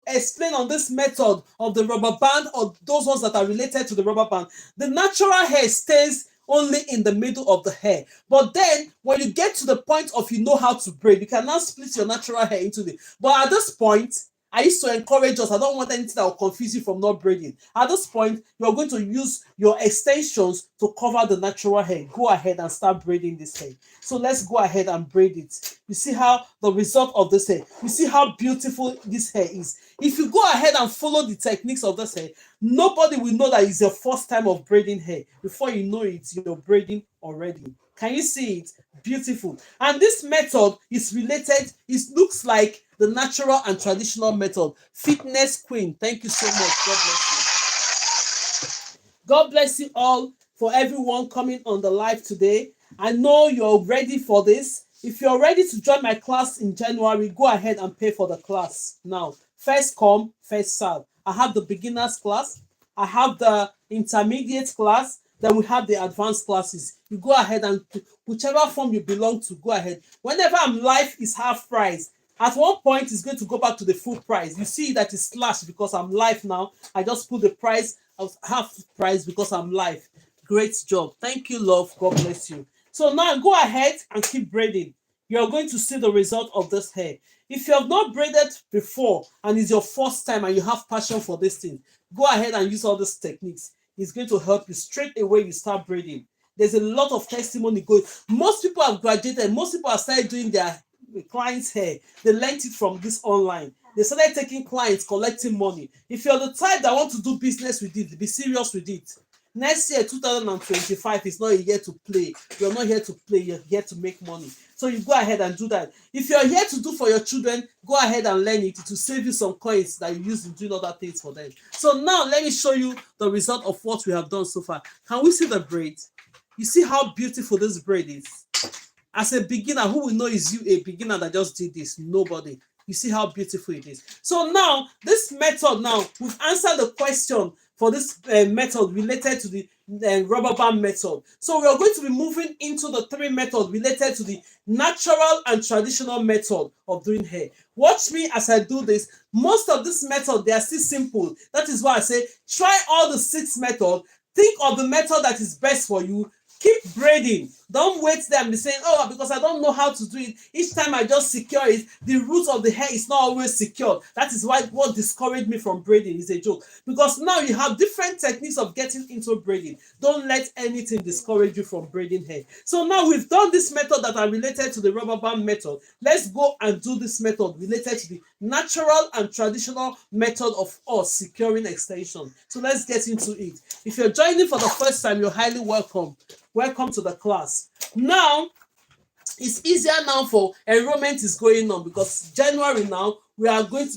explain on this method of the rubber band, or those ones that are related to the rubber band, the natural hair stays only in the middle of the hair. But then when you get to the point of you know how to braid, you can now split your natural hair into the. But at this point, I used to encourage us. I don't want anything that will confuse you from not braiding. At this point, you're going to use your extensions to cover the natural hair. Go ahead and start braiding this hair. So let's go ahead and braid it. You see how the result of this hair, you see how beautiful this hair is. If you go ahead and follow the techniques of this hair, nobody will know that it's your first time of braiding hair. Before you know it, you're braiding already. Can you see it? Beautiful. And this method is related, it looks like the natural and traditional method. Fitness Queen, thank you so much. God bless you. God bless you all. for everyone coming on the live today. I know you're ready for this. If you're ready to join my class in January, go ahead and pay for the class now. First come, first serve. I have the beginners class, I have the intermediate class, then we have the advanced classes. You go ahead and whichever form you belong to, go ahead. Whenever I'm live, is half price. At one point, it's going to go back to the full price. You see that it's slashed because I'm live now. I just put the price of half price because I'm live. Great job. Thank you, love. God bless you. So now go ahead and keep braiding. You're going to see the result of this hair. If you have not braided before and it's your first time and you have passion for this thing, go ahead and use all these techniques. It's going to help you straight away. You start braiding. There's a lot of testimony going. Most people have graduated. Most people have started doing their clients' hair. They learned it from this online. They started taking clients, collecting money. If you're the type that want to do business with it, be serious with it. Next year, 2025, is not a year to play. You're not here to play. You're here to make money. So you go ahead and do that. If you're here to do for your children, go ahead and learn it. To save you some coins that you use in doing other things for them. So now let me show you the result of what we have done so far. Can we see the braid? You see how beautiful this braid is? As a beginner, who will know is you a beginner that just did this? Nobody. You see how beautiful it is. So now, this method now, we've answered the question for this method related to the rubber band method. So we are going to be moving into the three methods related to the natural and traditional method of doing hair. Watch me as I do this. Most of this method, they are still simple. That is why I say, try all the 6 methods. Think of the method that is best for you. Keep braiding. Don't wait there and be saying, oh, because I don't know how to do it. Each time I just secure it, the root of the hair is not always secured. That is why what discouraged me from braiding is a joke. Because now you have different techniques of getting into braiding. Don't let anything discourage you from braiding hair. So now we've done this method that are related to the rubber band method. Let's go and do this method related to the natural and traditional method of us securing extension. So let's get into it. If you're joining for the first time, you're highly welcome. Welcome to the class. Now, it's easier now for enrollment is going on because January now, we are not going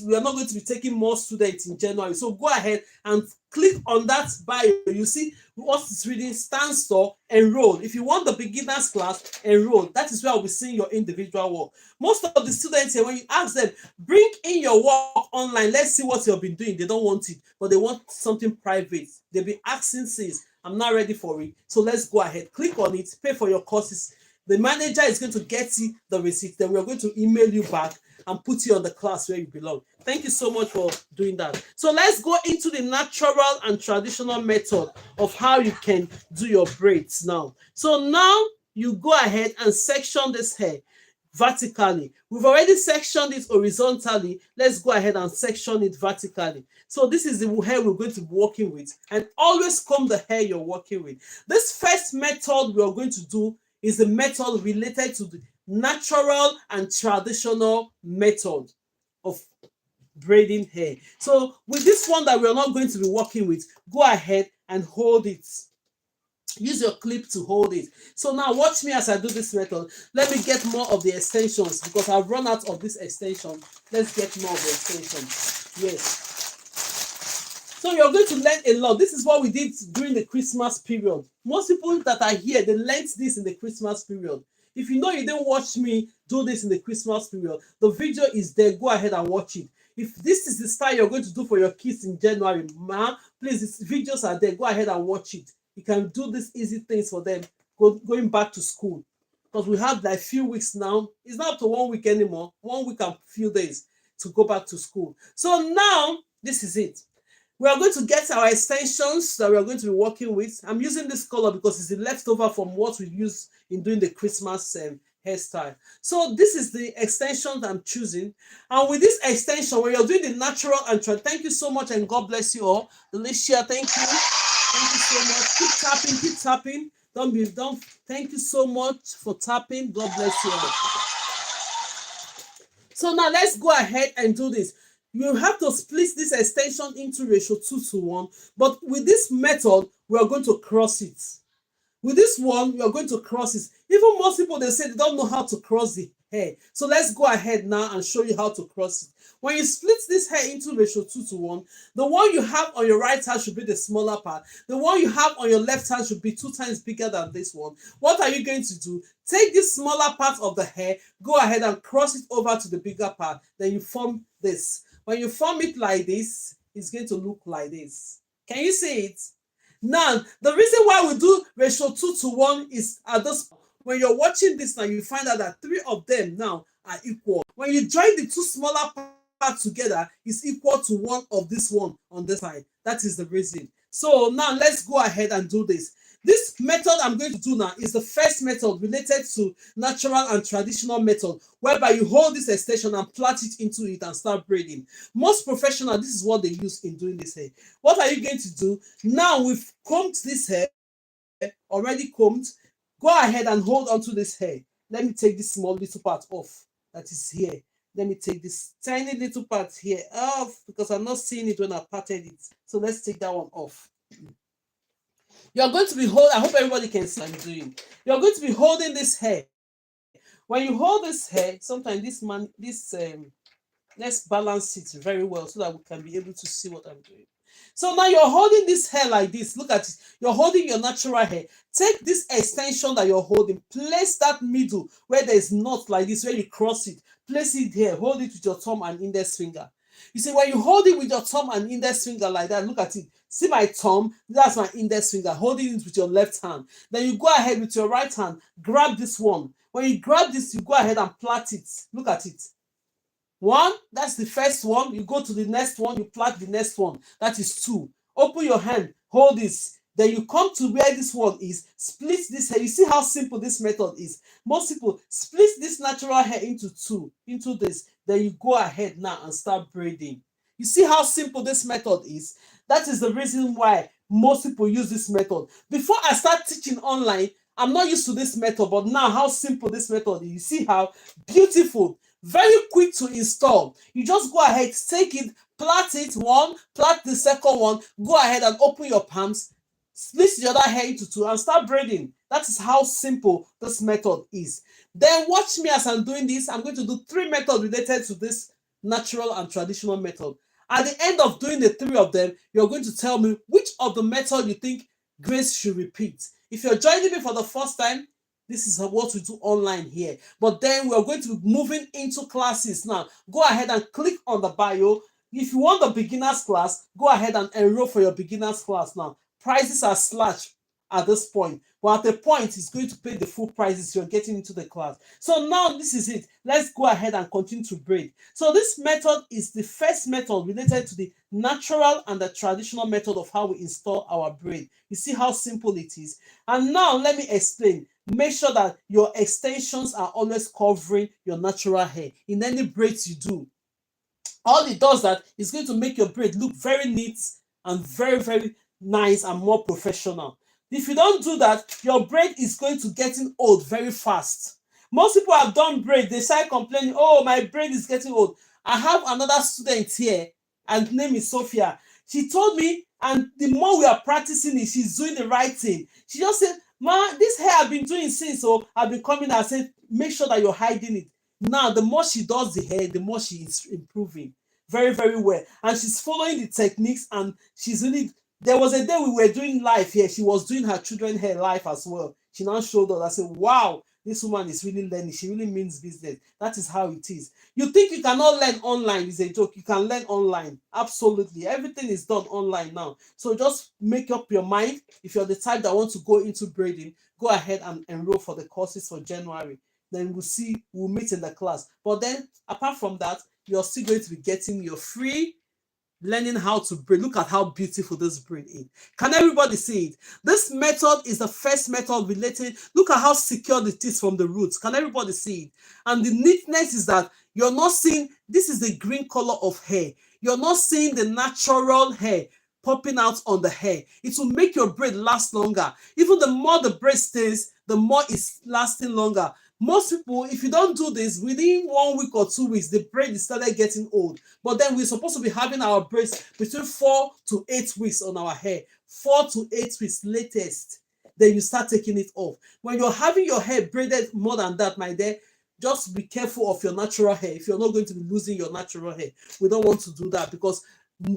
to be taking more students in January. So go ahead and click on that bio. You see what it's reading, stands for enroll. If you want the beginners class, enroll. That is where I'll be seeing your individual work. Most of the students here, when you ask them, bring in your work online, let's see what you've been doing. They don't want it, but they want something private. They'll be asking since I'm not ready for it. So let's go ahead, click on it, pay for your courses. The manager is going to get you the receipt. Then we're going to email you back and put you on the class where you belong. Thank you so much for doing that. So let's go into the natural and traditional method of how you can do your braids now. So now you go ahead and section this hair vertically. We've already sectioned it horizontally. Let's go ahead and section it vertically. So this is the hair we're going to be working with. And always comb the hair you're working with. This first method we're going to do is the method related to the natural and traditional method of braiding hair. So with this one that we're not going to be working with, go ahead and hold it. Use your clip to hold it. So now watch me as I do this method. Let me get more of the extensions because I've run out of this extension. Let's get more of the extensions. Yes. So you're going to learn a lot. This is what we did during the Christmas period. Most people that are here, they learned this in the Christmas period. If you know you didn't watch me do this in the Christmas period, the video is there. Go ahead and watch it. If this is the style you're going to do for your kids in January, man, please, these videos are there. Go ahead and watch it. You can do these easy things for them going back to school. Because we have like few weeks now. It's not up to 1 week anymore. 1 week and few days to go back to school. So now, this is it. We are going to get our extensions that we are going to be working with. I'm using this color because it's the leftover from what we used in doing the Christmas hairstyle. So this is the extension that I'm choosing. And with this extension, when you're doing the natural and thank you so much and God bless you all. Alicia, thank you. Thank you so much. Keep tapping, keep tapping. Thank you so much for tapping. God bless you all. So now let's go ahead and do this. You have to split this extension into ratio 2:1. But with this method, we are going to cross it. With this one, we are going to cross it. Even most people, they say they don't know how to cross the hair. So let's go ahead now and show you how to cross it. When you split this hair into ratio 2 to 1, the one you have on your right hand should be the smaller part. The one you have on your left hand should be 2 times bigger than this one. What are you going to do? Take this smaller part of the hair, go ahead and cross it over to the bigger part. Then you form this. When you form it like this, it's going to look like this. Can you see it? Now, the reason why we do ratio 2 to 1 is at this, when you're watching this now, you find out that 3 of them now are equal. When you join the 2 smaller parts together, it's equal to 1 of this one on this side. That is the reason. So now let's go ahead and do this. This method I'm going to do now is the first method related to natural and traditional method, whereby you hold this extension and plait it into it and start braiding. Most professionals, this is what they use in doing this hair. What are you going to do? Now we've combed this hair, already combed. Go ahead and hold on to this hair. Let me take this small little part off that is here. Let me take this tiny little part here off because I'm not seeing it when I parted it. So let's take that one off. You're going to be holding, I hope everybody can see what I'm doing. You're going to be holding this hair. When you hold this hair, sometimes let's balance it very well so that we can be able to see what I'm doing. So now you're holding this hair like this. Look at it. You're holding your natural hair. Take this extension that you're holding. Place that middle where there's knot like this, where you cross it. Place it here. Hold it with your thumb and index finger. You see, when you hold it with your thumb and index finger like that, look at it. See my thumb? That's my index finger. Holding it with your left hand. Then you go ahead with your right hand. Grab this one. When you grab this, you go ahead and plait it. Look at it. One, that's the first one. You go to the next one, you plait the next one. That is 2. Open your hand, hold this. Then you come to where this one is, split this hair. You see how simple this method is. Most people split this natural hair into 2, into this. Then you go ahead now and start braiding. You see how simple this method is? That is the reason why most people use this method. Before I start teaching online, I'm not used to this method, but now how simple this method is. You see how beautiful, very quick to install. You just go ahead, take it, plait it one, plait the second one, go ahead and open your palms, split the other hair into 2 and start braiding. That is how simple this method is. Then watch me as I'm doing this. I'm going to do 3 methods related to this natural and traditional method. At the end of doing the 3 of them, you're going to tell me which of the method you think Grace should repeat. If you're joining me for the first time, this is what we do online here. But then we're going to be moving into classes now. Go ahead and click on the bio. If you want the beginners class, go ahead and enroll for your beginners class now. Prices are slashed at this point. But at the point, it's going to pay the full prices you're getting into the class. So now this is it. Let's go ahead and continue to braid. So this method is the first method related to the natural and the traditional method of how we install our braid. You see how simple it is. And now let me explain. Make sure that your extensions are always covering your natural hair in any braids you do. All it does that is going to make your braid look very neat and very, very nice and more professional. If you don't do that, your braid is going to getting old very fast. Most people have done braid, they start complaining, oh, my braid is getting old. I have another student here, and her name is Sophia. She told me, and the more we are practicing it, she's doing the right thing. She just said, Ma, this hair I've been doing since, so I've been coming and said, make sure that you're hiding it. Now, the more she does the hair, the more she is improving very, very well. And she's following the techniques, and she's really, there was a day we were doing live here. She was doing her children's hair live as well. She now showed us. I said, wow, this woman is really learning. She really means business. That is how it is. You think you cannot learn online is a joke. You can learn online. Absolutely. Everything is done online now. So just make up your mind. If you're the type that wants to go into braiding, go ahead and enroll for the courses for January. Then we'll meet in the class. But then apart from that, you're still going to be getting your free learning how to braid. Look at how beautiful this braid is. Can everybody see it? This method is the first method related. Look at how secure it is from the roots. Can everybody see it? And the neatness is that you're not seeing, this is the green color of hair. You're not seeing the natural hair popping out on the hair. It will make your braid last longer. Even the more the braid stays, the more it's lasting longer. Most people, if you don't do this, within 1 week or 2 weeks, the braid is started getting old. But then we're supposed to be having our braids between 4 to 8 weeks on our hair. 4 to 8 weeks latest. Then you start taking it off. When you're having your hair braided more than that, my dear, just be careful of your natural hair if you're not going to be losing your natural hair. We don't want to do that, because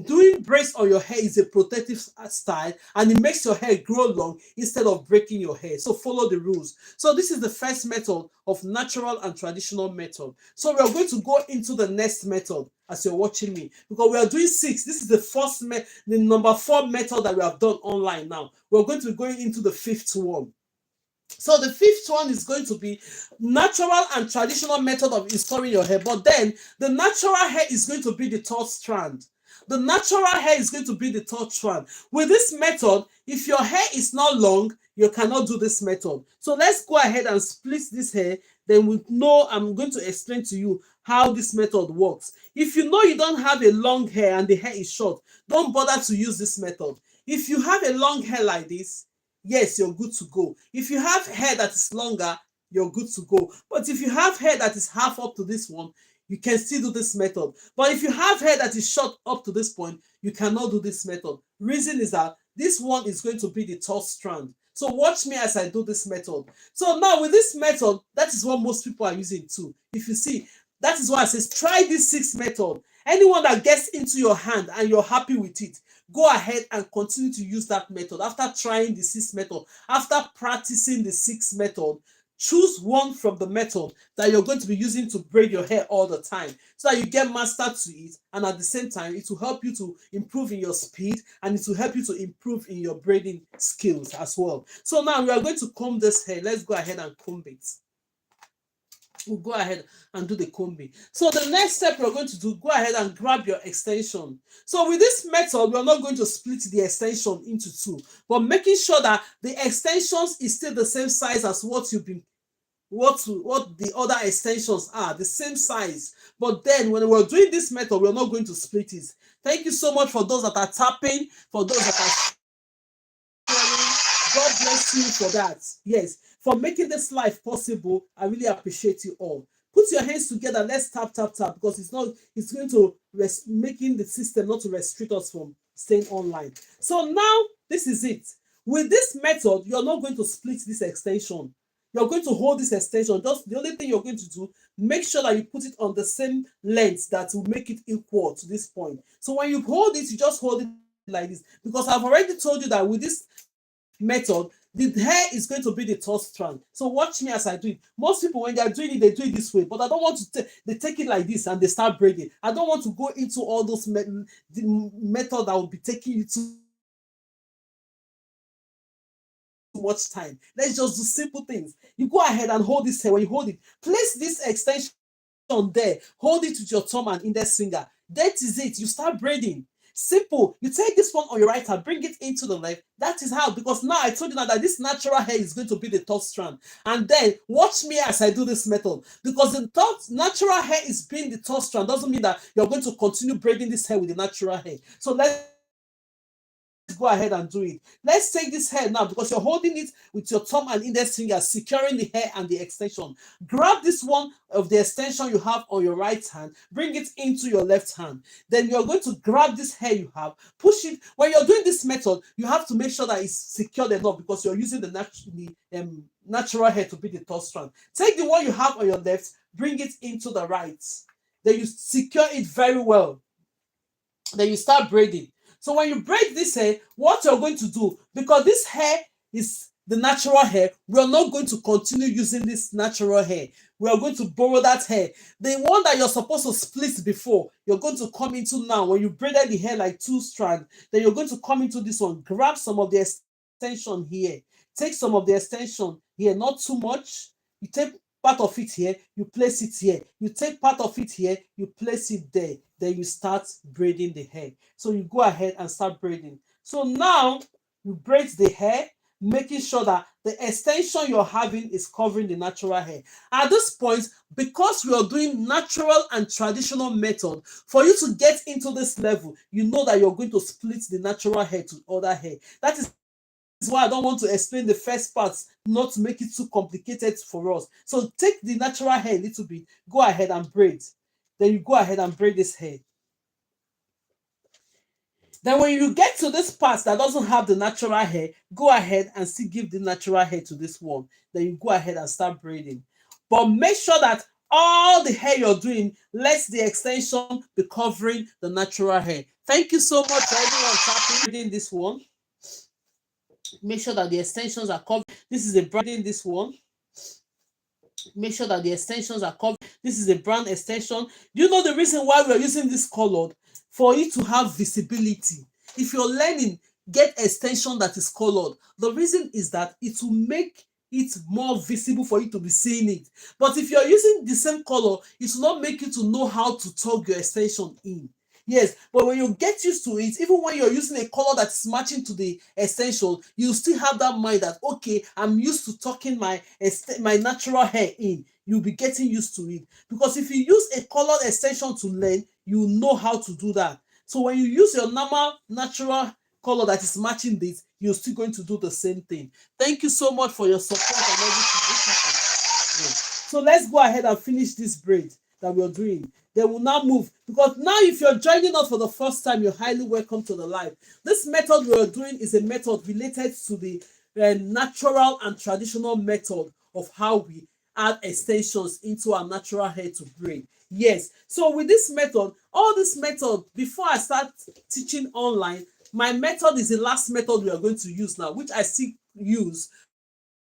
doing braids on your hair is a protective style, and it makes your hair grow long instead of breaking your hair. So follow the rules. So this is the first method of natural and traditional method. So we are going to go into the next method as you're watching me, because we are doing 6. This is the first the number 4 method that we have done online. Now we're going to be going into the 5th one. So the 5th one is going to be natural and traditional method of restoring your hair, but then the natural hair is going to be the 3rd strand. The natural hair is going to be the 3rd strand. With this method, if your hair is not long, you cannot do this method. So let's go ahead and split this hair. Then we know I'm going to explain to you how this method works. If you know you don't have a long hair and the hair is short, don't bother to use this method. If you have a long hair like this, yes, you're good to go. If you have hair that is longer, you're good to go. But if you have hair that is half up to this one, you can still do this method. But if you have hair that is short up to this point, you cannot do this method. Reason is that this one is going to be the 3rd strand. So watch me as I do this method. So now with this method, that is what most people are using too. If you see, that is why I says try this 6th method. Anyone that gets into your hand and you're happy with it, go ahead and continue to use that method. After trying the 6th method, after practicing the 6th method, choose one from the method that you're going to be using to braid your hair all the time, so that you get mastered to it, and at the same time it will help you to improve in your speed, and it will help you to improve in your braiding skills as well. So now we are going to comb this hair. Let's go ahead and comb it. We'll go ahead and do the combing. So the next step we're going to do, go ahead and grab your extension. So with this method, we're not going to split the extension into 2, but making sure that the extensions is still the same size as what you've been, what the other extensions are, the same size. But then when we're doing this method, we're not going to split it. Thank you so much for those that are tapping, for those that are sharing. God bless you for that. Yes, for making this life possible. I really appreciate you all. Put your hands together. Let's tap, tap, tap, because it's going to making the system not to restrict us from staying online. So now this is it. With this method, you're not going to split this extension. You're going to hold this extension. Just the only thing you're going to do, make sure that you put it on the same length that will make it equal to this point. So when you hold it, you just hold it like this, because I've already told you that with this method, the hair is going to be the 3rd strand. So watch me as I do it. Most people, when they are doing it, they do it this way, but I don't want to they take it like this and they start braiding. I don't want to go into all those the method that will be taking you too much time. Let's just do simple things. You go ahead and hold this hair. When you hold it, place this extension there, hold it with your thumb and index finger. That is it. You start braiding. Simple. You take this one on your right hand, bring it into the left. That is how, because now I told you now that this natural hair is going to be the 3rd strand. And then watch me as I do this method, because the natural hair is being the 3rd strand doesn't mean that you're going to continue braiding this hair with the natural hair. So let's go ahead and do it. Let's take this hair now, because you're holding it with your thumb and index finger, securing the hair and the extension. Grab this one of the extension you have on your right hand, bring it into your left hand. Then you're going to grab this hair you have, push it. When you're doing this method, you have to make sure that it's secured enough, because you're using the natural hair to be the 3rd strand. Take the one you have on your left, bring it into the right. Then you secure it very well. Then you start braiding. So when you braid this hair, what you're going to do, because this hair is the natural hair, we are not going to continue using this natural hair. We are going to borrow that hair. The one that you're supposed to split before, you're going to come into now. When you braided the hair like 2 strands, then you're going to come into this one. Grab some of the extension here. Take some of the extension here, not too much. You take part of it here, you place it here. You take part of it here, you place it there. Then you start braiding the hair. So you go ahead and start braiding. So now you braid the hair, making sure that the extension you're having is covering the natural hair. At this point, because we are doing natural and traditional method, for you to get into this level, you know that you're going to split the natural hair to other hair. That is why I don't want to explain the first parts, not to make it too complicated for us. So take the natural hair a little bit, go ahead and braid. Then you go ahead and braid this hair. Then when you get to this part that doesn't have the natural hair, go ahead and still give the natural hair to this one. Then you go ahead and start braiding. But make sure that all the hair you're doing, let the extension be covering the natural hair. Thank you so much for everyone tapping this one. Make sure that the extensions are covered. This is a branding this one. Make sure that the extensions are covered. This is a brand extension. Do you know the reason why we're using this colored? For it to have visibility. If you're learning, get extension that is colored. The reason is that it will make it more visible for you to be seeing it. But if you're using the same color, it will not make you to know how to tuck your extension in. Yes, but when you get used to it, even when you're using a color that's matching to the extension, you still have that mind that, okay, I'm used to tucking my natural hair in. You'll be getting used to it. Because if you use a colored extension to learn, you know how to do that. So when you use your normal natural color that is matching this, you're still going to do the same thing. Thank you so much for your support and everything. Yeah. So let's go ahead and finish this braid that we're doing. Then we'll now move, because now if you're joining us for the first time, you're highly welcome to the live. This method we're doing is a method related to the natural and traditional method of how we add extensions into our natural hair to braid. Yes, so with this method, all this method, before I start teaching online, my method is the last method we are going to use now, which I still use.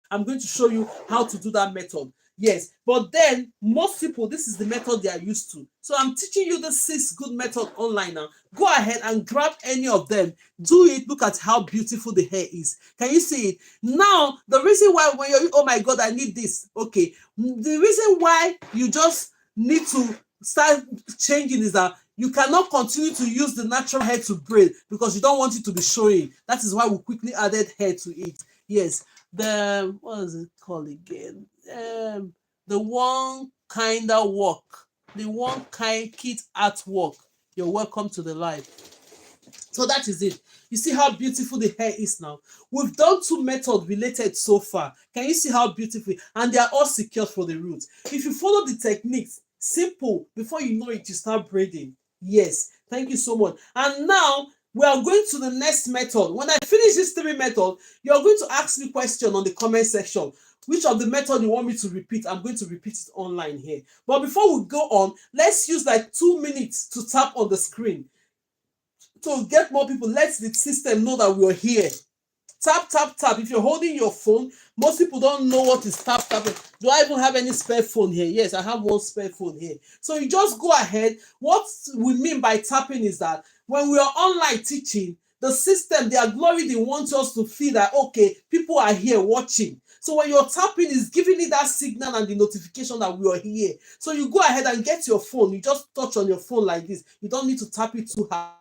I'm going to show you how to do that method. Yes, but then most people, this is the method they are used to. So I'm teaching you the 6 good method online now. Go ahead and grab any of them. Do it. Look at how beautiful the hair is. Can you see it? Now, the reason why when you're, oh my God, I need this. Okay. The reason why you just need to start changing is that you cannot continue to use the natural hair to braid because you don't want it to be showing. That is why we quickly added hair to it. Yes. The, what is it called again? The one kind of work, the one kind kit artwork. You're welcome to the live. So that is it. You see how beautiful the hair is now. We've done 2 methods related so far. Can you see how beautiful? And they are all secured for the roots. If you follow the techniques, simple, before you know it, you start braiding. Yes, thank you so much. And now we are going to the next method. When I finish this 3 methods, you're going to ask me a question on the comment section. Which of the method you want me to repeat? I'm going to repeat it online here. But before we go on, let's use like 2 minutes to tap on the screen. To get more people, let the system know that we're here. Tap, tap, tap. If you're holding your phone, most people don't know what is tap, tap. Do I even have any spare phone here? Yes, I have one spare phone here. So you just go ahead. What we mean by tapping is that when we are online teaching, the system, their glory, they want us to feel that, okay, people are here watching. So when you're tapping, it's giving it that signal and the notification that we are here. So you go ahead and get your phone. You just touch on your phone like this. You don't need to tap it too hard.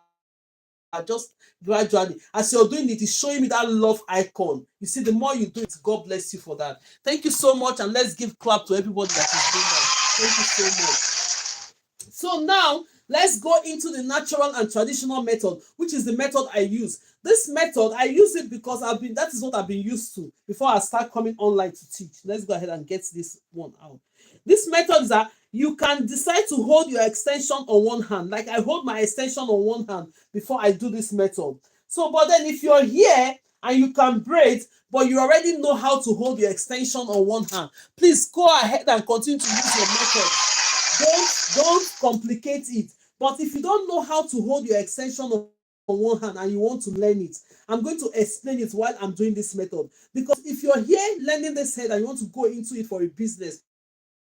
Just gradually, as you're doing it, it's showing me that love icon. You see, the more you do it, God bless you for that. Thank you so much, and let's give clap to everybody that is doing that. Thank you so much. So now let's go into the natural and traditional method, which is the method I use. This method, I use it because that is what I've been used to before I start coming online to teach. Let's go ahead and get this one out. This method is that you can decide to hold your extension on one hand. Like I hold my extension on one hand before I do this method. So, but then if you're here and you can braid, but you already know how to hold your extension on one hand, please go ahead and continue to use your method. Don't complicate it. But if you don't know how to hold your extension on one hand and you want to learn it, I'm going to explain it while I'm doing this method. Because if you're here learning this head and you want to go into it for a business,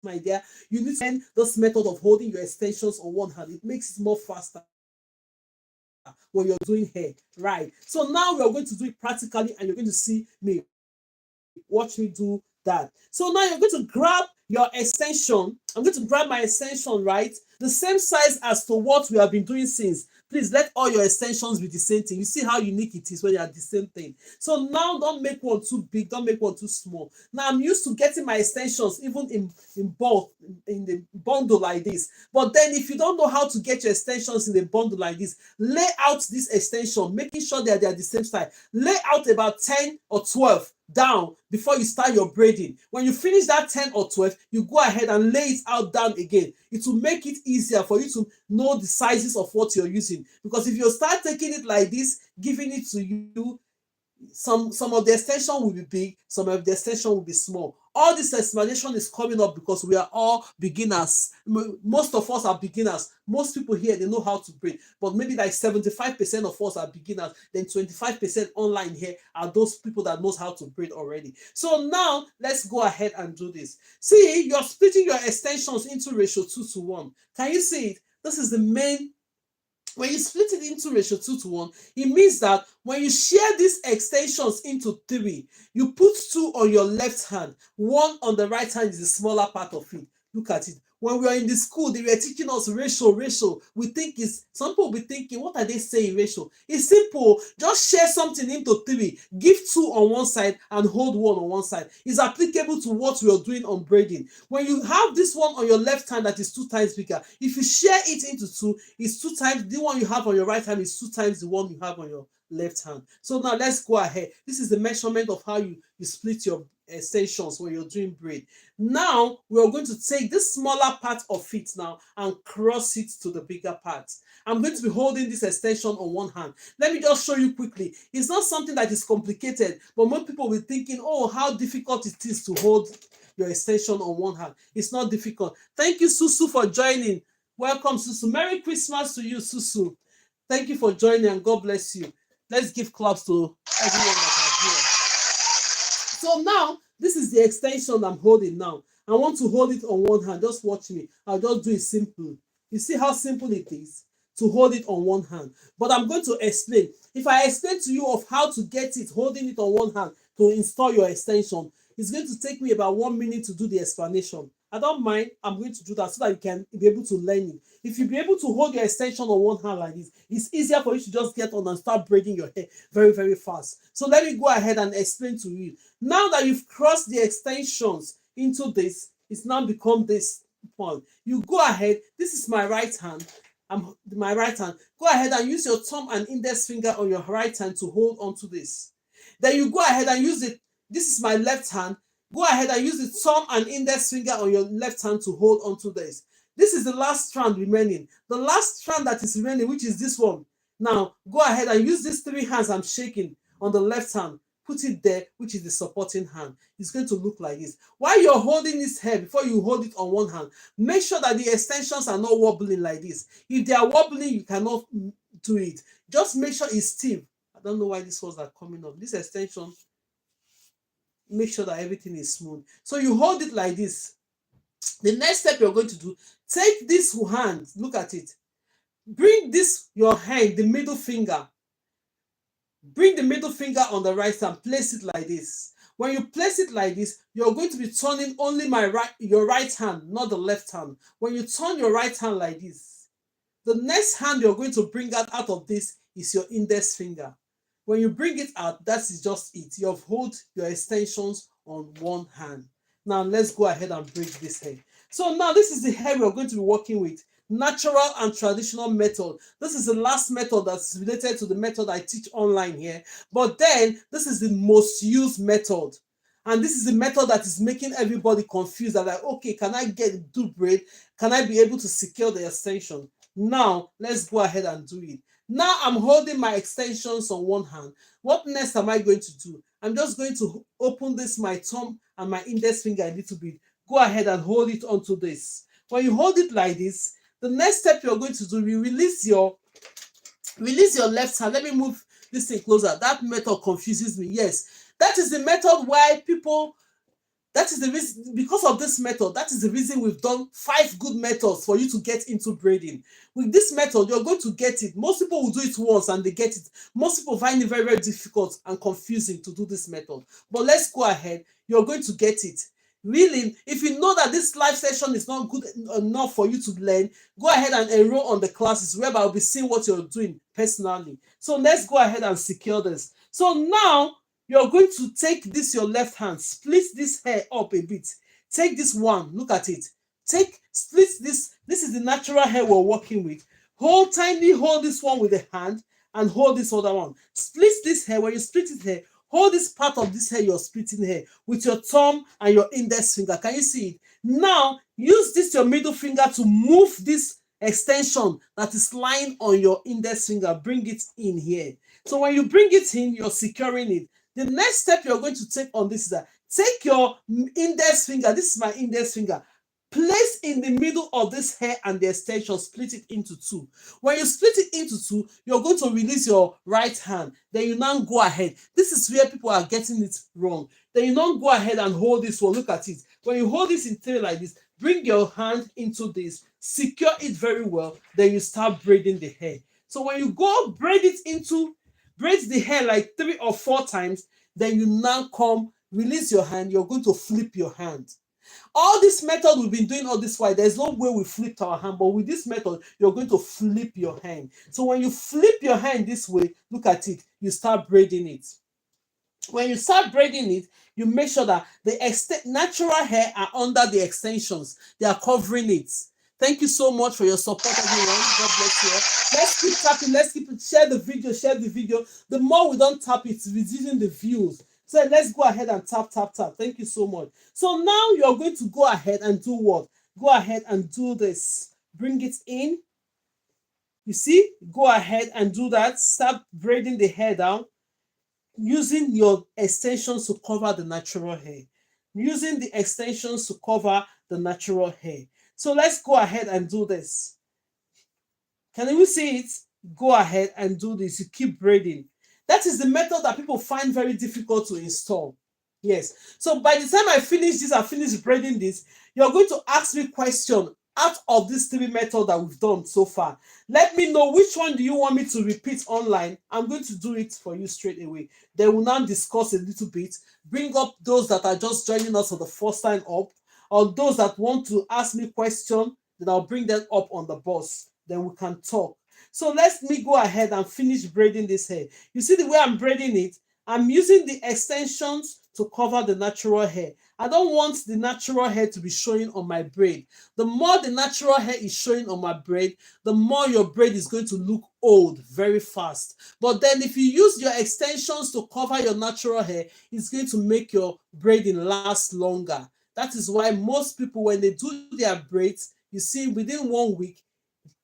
my dear, you need to learn this method of holding your extensions on one hand. It makes it more faster when you're doing hair, right? So now we're going to do it practically, and you're going to see me. Watch me do that. So now you're going to grab your extension. I'm going to grab my extension, right? The same size as to what we have been doing since. Please let all your extensions be the same thing. You see how unique it is when they are the same thing. So now don't make one too big, don't make one too small. Now I'm used to getting my extensions even in bulk, in the bundle like this. But then if you don't know how to get your extensions in the bundle like this, lay out this extension, making sure that they are the same size. Lay out about 10 or 12 down before you start your braiding. When you finish that 10 or 12, you go ahead and lay it out down again. It will make it easier for you to know the sizes of what you're using. Because if you start taking it like this, giving it to you, Some of the extension will be big, some of the extension will be small. All this explanation is coming up because we are all beginners. Most of us are beginners. Most people here, they know how to braid, but maybe like 75% of us are beginners. Then 25% online here are those people that knows how to braid already. So now let's go ahead and do this. See, you're splitting your extensions into ratio 2:1. Can you see it? This is the main. When you split it into ratio 2:1, it means that when you share these extensions into 3, you put 2 on your left hand, 1 on the right hand is the smaller part of it. Look at it. When we were in the school, they were teaching us ratio. We think it's, some people will be thinking, what are they saying ratio? It's simple. Just share something into 3, give 2 on one side and hold 1 on one side. It's applicable to what we are doing on braiding. When you have this one on your left hand that is 2 times bigger, if you share it into 2, it's 2 times, the one you have on your right hand is 2 times the one you have on your left hand. So now let's go ahead. This is the measurement of how you split your extensions when you're doing braid. Now we're going to take this smaller part of it now and cross it to the bigger part. I'm going to be holding this extension on one hand. Let me just show you quickly. It's not something that is complicated, but most people will be thinking, oh, how difficult it is to hold your extension on one hand. It's not difficult. Thank you, Susu, for joining. Welcome, Susu. Merry Christmas to you, Susu. Thank you for joining and God bless you. Let's give claps to everyone that are here. So now, this is the extension I'm holding now. I want to hold it on one hand. Just watch me. I'll just do it simple. You see how simple it is to hold it on one hand. But I'm going to explain. If I explain to you of how to get it, holding it on one hand to install your extension, it's going to take me about 1 minute to do the explanation. I don't mind. I'm going to do that so that you can be able to learn it. If you be able to hold your extension on one hand like this, it's easier for you to just get on and start braiding your hair very, very fast. So let me go ahead and explain to you. Now that you've crossed the extensions into this, it's now become this point. You go ahead. This is my right hand. My right hand. Go ahead and use your thumb and index finger on your right hand to hold onto this. Then you go ahead and use it. This is my left hand. Go ahead and use the thumb and index finger on your left hand to hold onto this. This is the last strand remaining. The last strand that is remaining, which is this one. Now, go ahead and use these 3 hands I'm shaking on the left hand. Put it there, which is the supporting hand. It's going to look like this. While you're holding this hair, before you hold it on one hand, make sure that the extensions are not wobbling like this. If they are wobbling, you cannot do it. Just make sure it's stiff. I don't know why these ones are coming up. This extension, make sure that everything is smooth. So you hold it like this. The next step you're going to do, take this hand, look at it. Bring this, your hand, the middle finger. Bring the middle finger on the right hand, place it like this. When you place it like this, you're going to be turning only your right hand, not the left hand. When you turn your right hand like this, the next hand you're going to bring out of this is your index finger. When you bring it out, that is just it. You've held your extensions on one hand. Now let's go ahead and braid this hair. So now this is the hair we're going to be working with. Natural and traditional method. This is the last method that's related to the method I teach online here. But then this is the most used method. And this is the method that is making everybody confused. They're like, okay, can I do braid? Can I be able to secure the extension? Now let's go ahead and do it. Now I'm holding my extensions on one hand. What next am I going to do? I'm just going to open this, my thumb and my index finger a little bit. Go ahead and hold it onto this. When you hold it like this, the next step you're going to do, you release your left hand. Let me move this thing closer. That method confuses me. Yes, that is the method why people, that is the reason, because of this method, that is the reason we've done 5 good methods for you to get into braiding. With this method, you're going to get it. Most people will do it once and they get it. Most people find it very, very difficult and confusing to do this method. But let's go ahead. You're going to get it. Really, if you know that this live session is not good enough for you to learn, go ahead and enroll on the classes whereby I'll be seeing what you're doing personally. So let's go ahead and secure this. So now you're going to take this, your left hand, split this hair up a bit. Take this one, look at it. Split this. This is the natural hair we're working with. Hold this one with the hand and hold this other one. Split this hair. When you split it here, hold this part of this hair you're splitting here with your thumb and your index finger. Can you see it? Now, use this, your middle finger, to move this extension that is lying on your index finger. Bring it in here. So when you bring it in, you're securing it. The next step you're going to take on this is that take your index finger. This is my index finger. Place in the middle of this hair and the extension, split it into two. When you split it into two, you're going to release your right hand. Then you now go ahead. This is where people are getting it wrong. Then you now go ahead and hold this one. Look at it. When you hold this in three like this, bring your hand into this, secure it very well. Then you start braiding the hair. So when you go braid the hair like 3 or 4 times, then you now come, release your hand. You're going to flip your hand. All this method we've been doing all this while, there's no way we flipped our hand, but with this method, you're going to flip your hand. So when you flip your hand this way, look at it, you start braiding it. When you start braiding it, you make sure that the natural hair are under the extensions. They are covering it. Thank you so much for your support, everyone. God bless you all. Let's keep tapping. Let's keep it. Share the video. Share the video. The more we don't tap, it's reducing the views. So let's go ahead and tap, tap, tap. Thank you so much. So now you're going to go ahead and do what? Go ahead and do this. Bring it in. You see? Go ahead and do that. Start braiding the hair down, using your extensions to cover the natural hair. Using the extensions to cover the natural hair. So let's go ahead and do this. Can you see it? Go ahead and do this. You keep braiding. That is the method that people find very difficult to install. Yes. So by the time I finish this, I finish braiding this, you're going to ask me question out of these three methods that we've done so far. Let me know which one do you want me to repeat online. I'm going to do it for you straight away. Then we'll now discuss a little bit. Bring up those that are just joining us for the first time up, or those that want to ask me question, then I'll bring them up on the bus. Then we can talk. So let me go ahead and finish braiding this hair. You see the way I'm braiding it? I'm using the extensions to cover the natural hair. I don't want the natural hair to be showing on my braid. The more the natural hair is showing on my braid, the more your braid is going to look old very fast. But then if you use your extensions to cover your natural hair, it's going to make your braiding last longer. That is why most people, when they do their braids, you see within 1 week,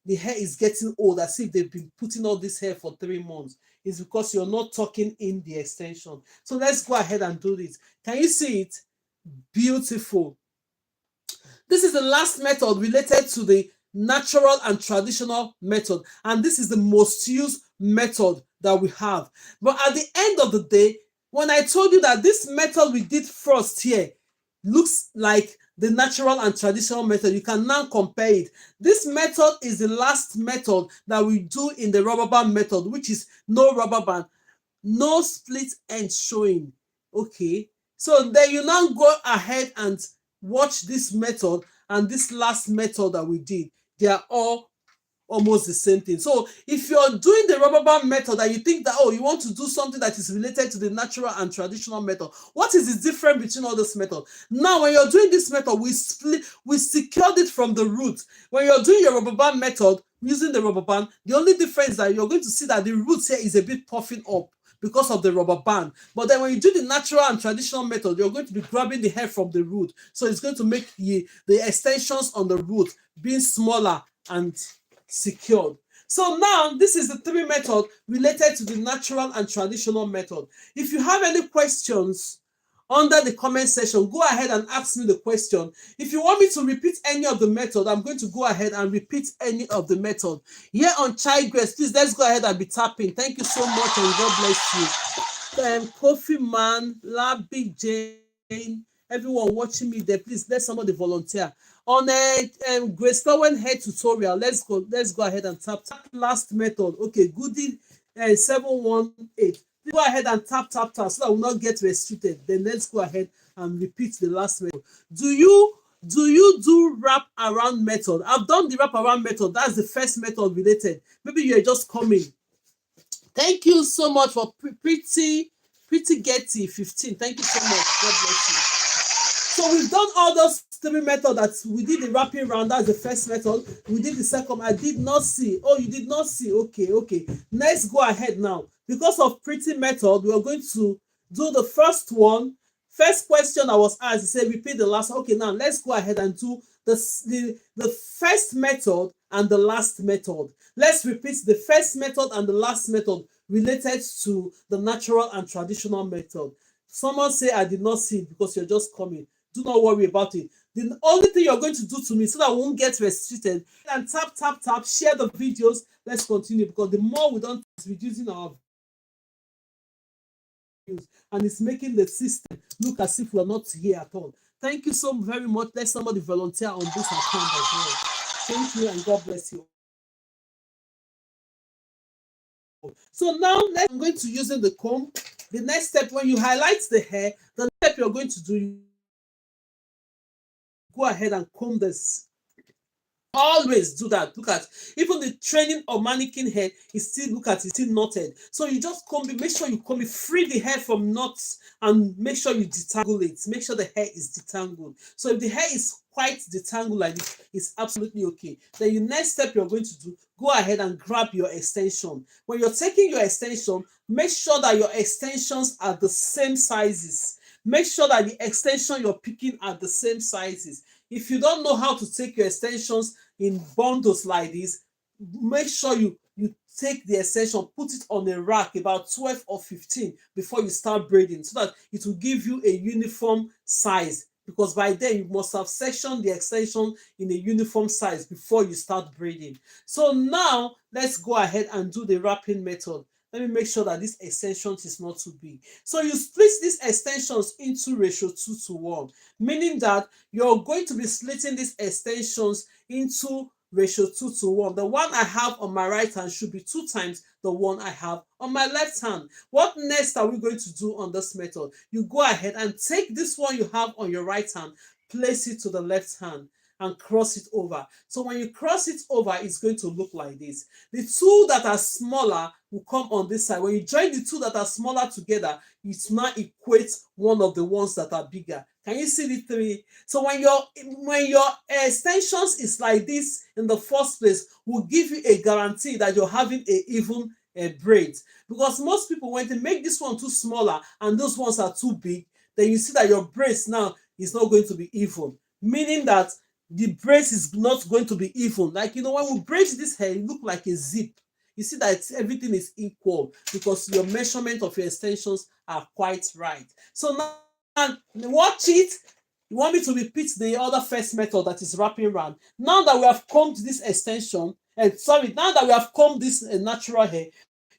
the hair is getting old, as if they've been putting all this hair for 3 months. It's because you're not tucking in the extension. So let's go ahead and do this. Can you see it? Beautiful. This is the last method related to the natural and traditional method. And this is the most used method that we have. But at the end of the day, when I told you that this method we did first here looks like the natural and traditional method, you can now compare it. This method is the last method that we do in the rubber band method, which is no rubber band, no split end showing. Okay, so then you now go ahead and watch this method and this last method that we did. They are all almost the same thing. So if you're doing the rubber band method and you think that, oh, you want to do something that is related to the natural and traditional method, what is the difference between all this method? Now, when you're doing this method, we secured it from the root. When you're doing your rubber band method using the rubber band, the only difference is that you're going to see that the roots here is a bit puffing up because of the rubber band. But then when you do the natural and traditional method, you're going to be grabbing the hair from the root. So it's going to make the extensions on the root being smaller and secured. So now this is the three methods related to the natural and traditional method. If you have any questions under the comment section, go ahead and ask me the question. If you want me to repeat any of the method, I'm going to go ahead and repeat any of the method. Here on Chai Grace, please let's go ahead and be tapping. Thank you so much and God bless you. Coffee Man, Labby Jane, everyone watching me there, please let somebody volunteer. On a GraceLawendhair tutorial, let's go ahead and tap last method. Okay, goody 718. Go ahead and tap so that will not get restricted. Then let's go ahead and repeat the last method. Do you do wrap around method? I've done the wrap around method. That's the first method related. Maybe you're just coming. Thank you so much for pretty Getty 15. Thank you so much. God bless you. So we've done all those three methods. That we did the wrapping round. That's the first method. We did the second. I did not see. Oh, you did not see. Okay. Let's go ahead now. Because of pretty method, we are going to do the first one First question I was asked, he said, repeat the last. Okay, now let's go ahead and do the first method and the last method. Let's repeat the first method and the last method related to the natural and traditional method. Someone say, I did not see it because you're just coming. Do not worry about it. The only thing you're going to do to me so that I won't get restricted, and tap, tap, tap, share the videos. Let's continue, because the more we don't, it's reducing our views and it's making the system look as if we're not here at all. Thank you so very much. Let somebody volunteer on this account as well. Thank you and God bless you. So now I'm going to using the comb. The next step, when you highlight the hair, the next step you're going to do, you go ahead and comb this. Always do that. Look at, even the training of mannequin hair is still, look at, it's still knotted. So you just comb it, make sure you comb it, free the hair from knots, and make sure you detangle it. Make sure the hair is detangled. So if the hair is quite detangled like this, it's absolutely okay. Then the next step you're going to do, go ahead and grab your extension. When you're taking your extension, make sure that your extensions are the same sizes. Make sure that the extension you're picking are the same sizes. If you don't know how to take your extensions in bundles like this, make sure you take the extension, put it on a rack about 12 or 15 before you start braiding, so that it will give you a uniform size, because by then you must have sectioned the extension in a uniform size before you start braiding. So now let's go ahead and do the wrapping method. Let me make sure that this extension is not too big. So you split these extensions into ratio 2:1, meaning that you're going to be splitting these extensions into ratio 2:1. The one I have on my right hand should be 2 times the one I have on my left hand. What next are we going to do on this method? You go ahead and take this one you have on your right hand, place it to the left hand, and cross it over. So when you cross it over, it's going to look like this. The two that are smaller will come on this side. When you join the two that are smaller together, it now equates one of the ones that are bigger. Can you see the three? So when your extensions is like this in the first place, will give you a guarantee that you're having a even braid. Because most people, when they make this one too smaller and those ones are too big, then you see that your braids now is not going to be even, meaning that the braid is not going to be even. Like, when we braid this hair, it look like a zip. You see that everything is equal because your measurement of your extensions are quite right. So now, watch it. You want me to repeat the other first method, that is wrapping round. Now that we have combed this extension, now that we have combed this natural hair,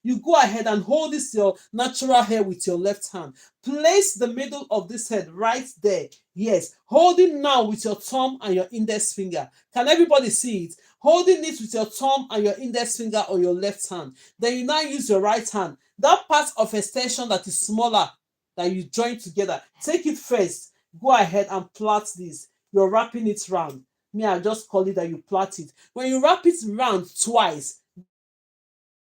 you go ahead and hold this your natural hair with your left hand. Place the middle of this head right there. Yes, holding now with your thumb and your index finger. Can everybody see it? Holding it with your thumb and your index finger on your left hand. Then you now use your right hand. That part of extension that is smaller, that you join together, take it first. Go ahead and plait this. You're wrapping it round. Me, I just call it that you plait it. When you wrap it round twice,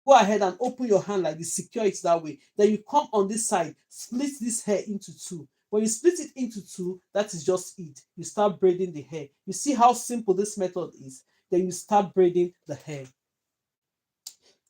go ahead and open your hand like this, secure it that way. Then you come on this side, split this hair into two. When you split it into two, that is just it. You start braiding the hair. You see how simple this method is? Then you start braiding the hair.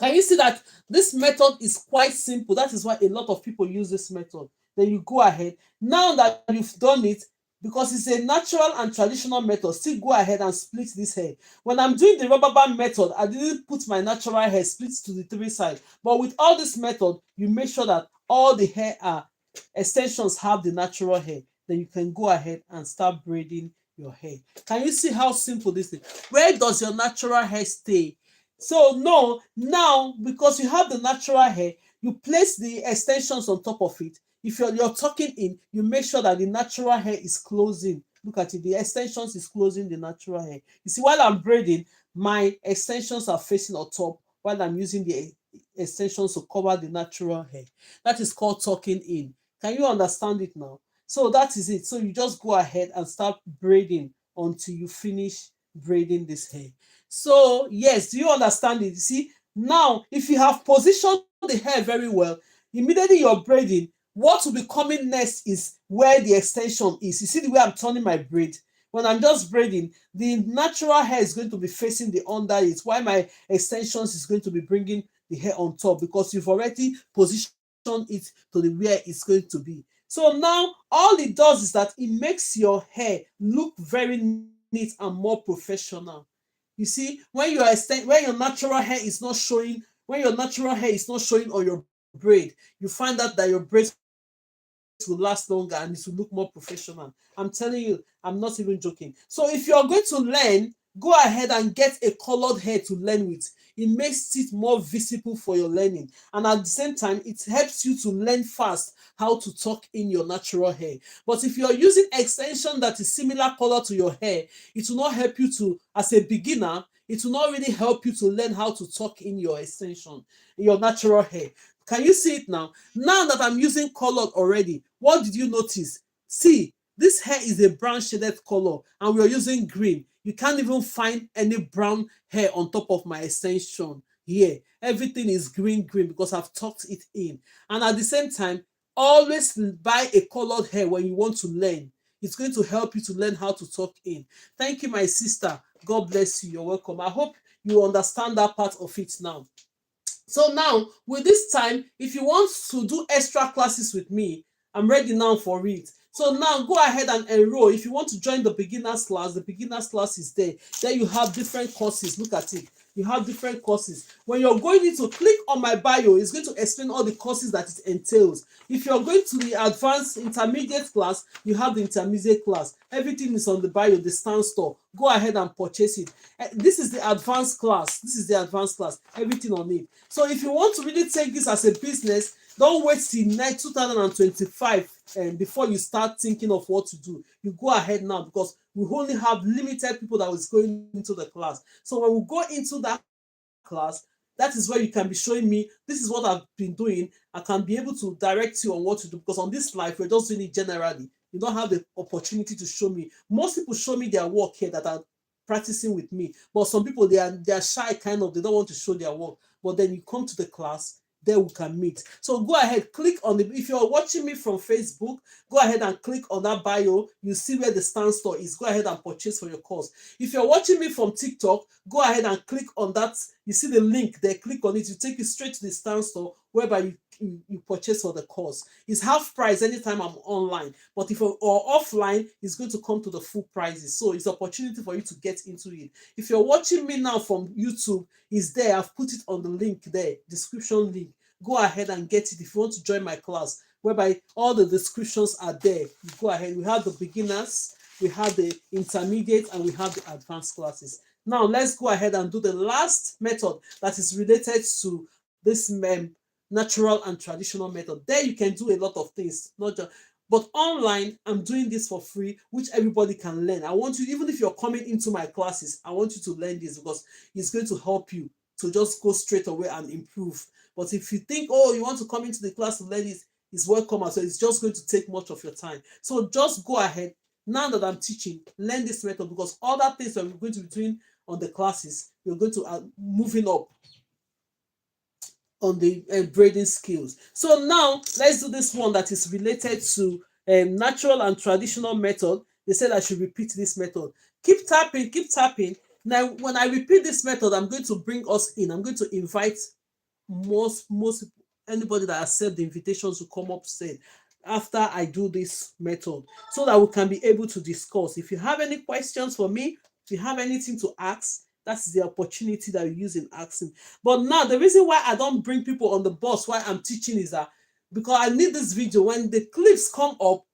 Can you see that this method is quite simple? That is why a lot of people use this method. Then you go ahead. Now that you've done it, because it's a natural and traditional method, still go ahead and split this hair. When I'm doing the rubber band method, I didn't put my natural hair split to the three sides. But with all this method, you make sure that all the hair extensions have the natural hair. Then you can go ahead and start braiding your hair. Can you see how simple this is? Where does your natural hair stay? So no, now because you have the natural hair, you place the extensions on top of it. If you're tucking in, you make sure that the natural hair is closing. Look at it, the extensions is closing the natural hair. You see, while I'm braiding, my extensions are facing on top while I'm using the extensions to cover the natural hair. That is called tucking in. Can you understand it now? So that is it. So you just go ahead and start braiding until you finish braiding this hair. So yes, do you understand it? You see, now if you have positioned the hair very well, immediately you're braiding, what will be coming next is where the extension is. You see the way I'm turning my braid? When I'm just braiding, the natural hair is going to be facing the under it, while my extensions is going to be bringing the hair on top, because you've already positioned it to the where it's going to be. So now all it does is that it makes your hair look very neat and more professional. You see, when your natural hair is not showing, when your natural hair is not showing on your braid, you find out that your braids will last longer and it will look more professional. I'm telling you, I'm not even joking. So if you're going to learn, go ahead and get a colored hair to learn with. It makes it more visible for your learning, and at the same time it helps you to learn fast how to talk in your natural hair. But if you're using extension that is similar color to your hair, it will not help you to, as a beginner, it will not really help you to learn how to talk in your extension, in your natural hair. Can you see it now? Now that I'm using colored already, what did you notice? See, this hair is a brown shaded color and we're using green. You can't even find any brown hair on top of my extension here. Everything is green because I've tucked it in. And at the same time, always buy a colored hair when you want to learn. It's going to help you to learn how to tuck in. Thank you, my sister. God bless you. You're welcome. I hope you understand that part of it now. So now, with this time, if you want to do extra classes with me, I'm ready now for it. So now go ahead and enroll. If you want to join the beginners class is there. There you have different courses. Look at it. You have different courses. When you're going to click on my bio, it's going to explain all the courses that it entails. If you're going to the advanced intermediate class, you have the intermediate class. Everything is on the bio, the stand store. Go ahead and purchase it. This is the advanced class. This is the advanced class. Everything on it. So if you want to really take this as a business, don't wait till 2025 before you start thinking of what to do. You go ahead now because we only have limited people that is going into the class. So when we go into that class, that is where you can be showing me, this is what I've been doing. I can be able to direct you on what to do, because on this life, we're just doing it generally. You don't have the opportunity to show me. Most people show me their work here that are practicing with me, but some people, they are shy, kind of, they don't want to show their work. But then you come to the class, there we can meet. So go ahead, click on the, if you're watching me from Facebook, go ahead and click on that bio. You see where the stand store is. Go ahead and purchase for your course. If you're watching me from TikTok, go ahead and click on that. You see the link there, click on it. You take you straight to the stand store whereby you purchase for the course. It's half price anytime I'm online, but if you're or offline, it's going to come to the full prices. So it's opportunity for you to get into it. If you're watching me now from YouTube, it's there. I've put it on the link there, description link. Go ahead and get it if you want to join my class, whereby all the descriptions are there. You go ahead. We have the beginners, we have the intermediate, and we have the advanced classes. Now let's go ahead and do the last method that is related to this natural and traditional method. There you can do a lot of things, not just, but online I'm doing this for free, which everybody can learn. I want you, even if you're coming into my classes, I want you to learn this because it's going to help you to just go straight away and improve. But if you think, oh, you want to come into the class to learn this, it's welcome as well. It's just going to take much of your time. So just go ahead. Now that I'm teaching, learn this method, because other things that we're going to be doing on the classes, we're going to moving up on the braiding skills. So now let's do this one that is related to natural and traditional method. They said I should repeat this method. Keep tapping, keep tapping. Now, when I repeat this method, I'm going to bring us in. I'm going to invite most anybody that accept the invitations to come upstairs after I do this method, so that we can be able to discuss. If you have any questions for me, if you have anything to ask, that's the opportunity that you use in asking. But now the reason why I don't bring people on the bus while I'm teaching is that because I need this video. When the clips come up,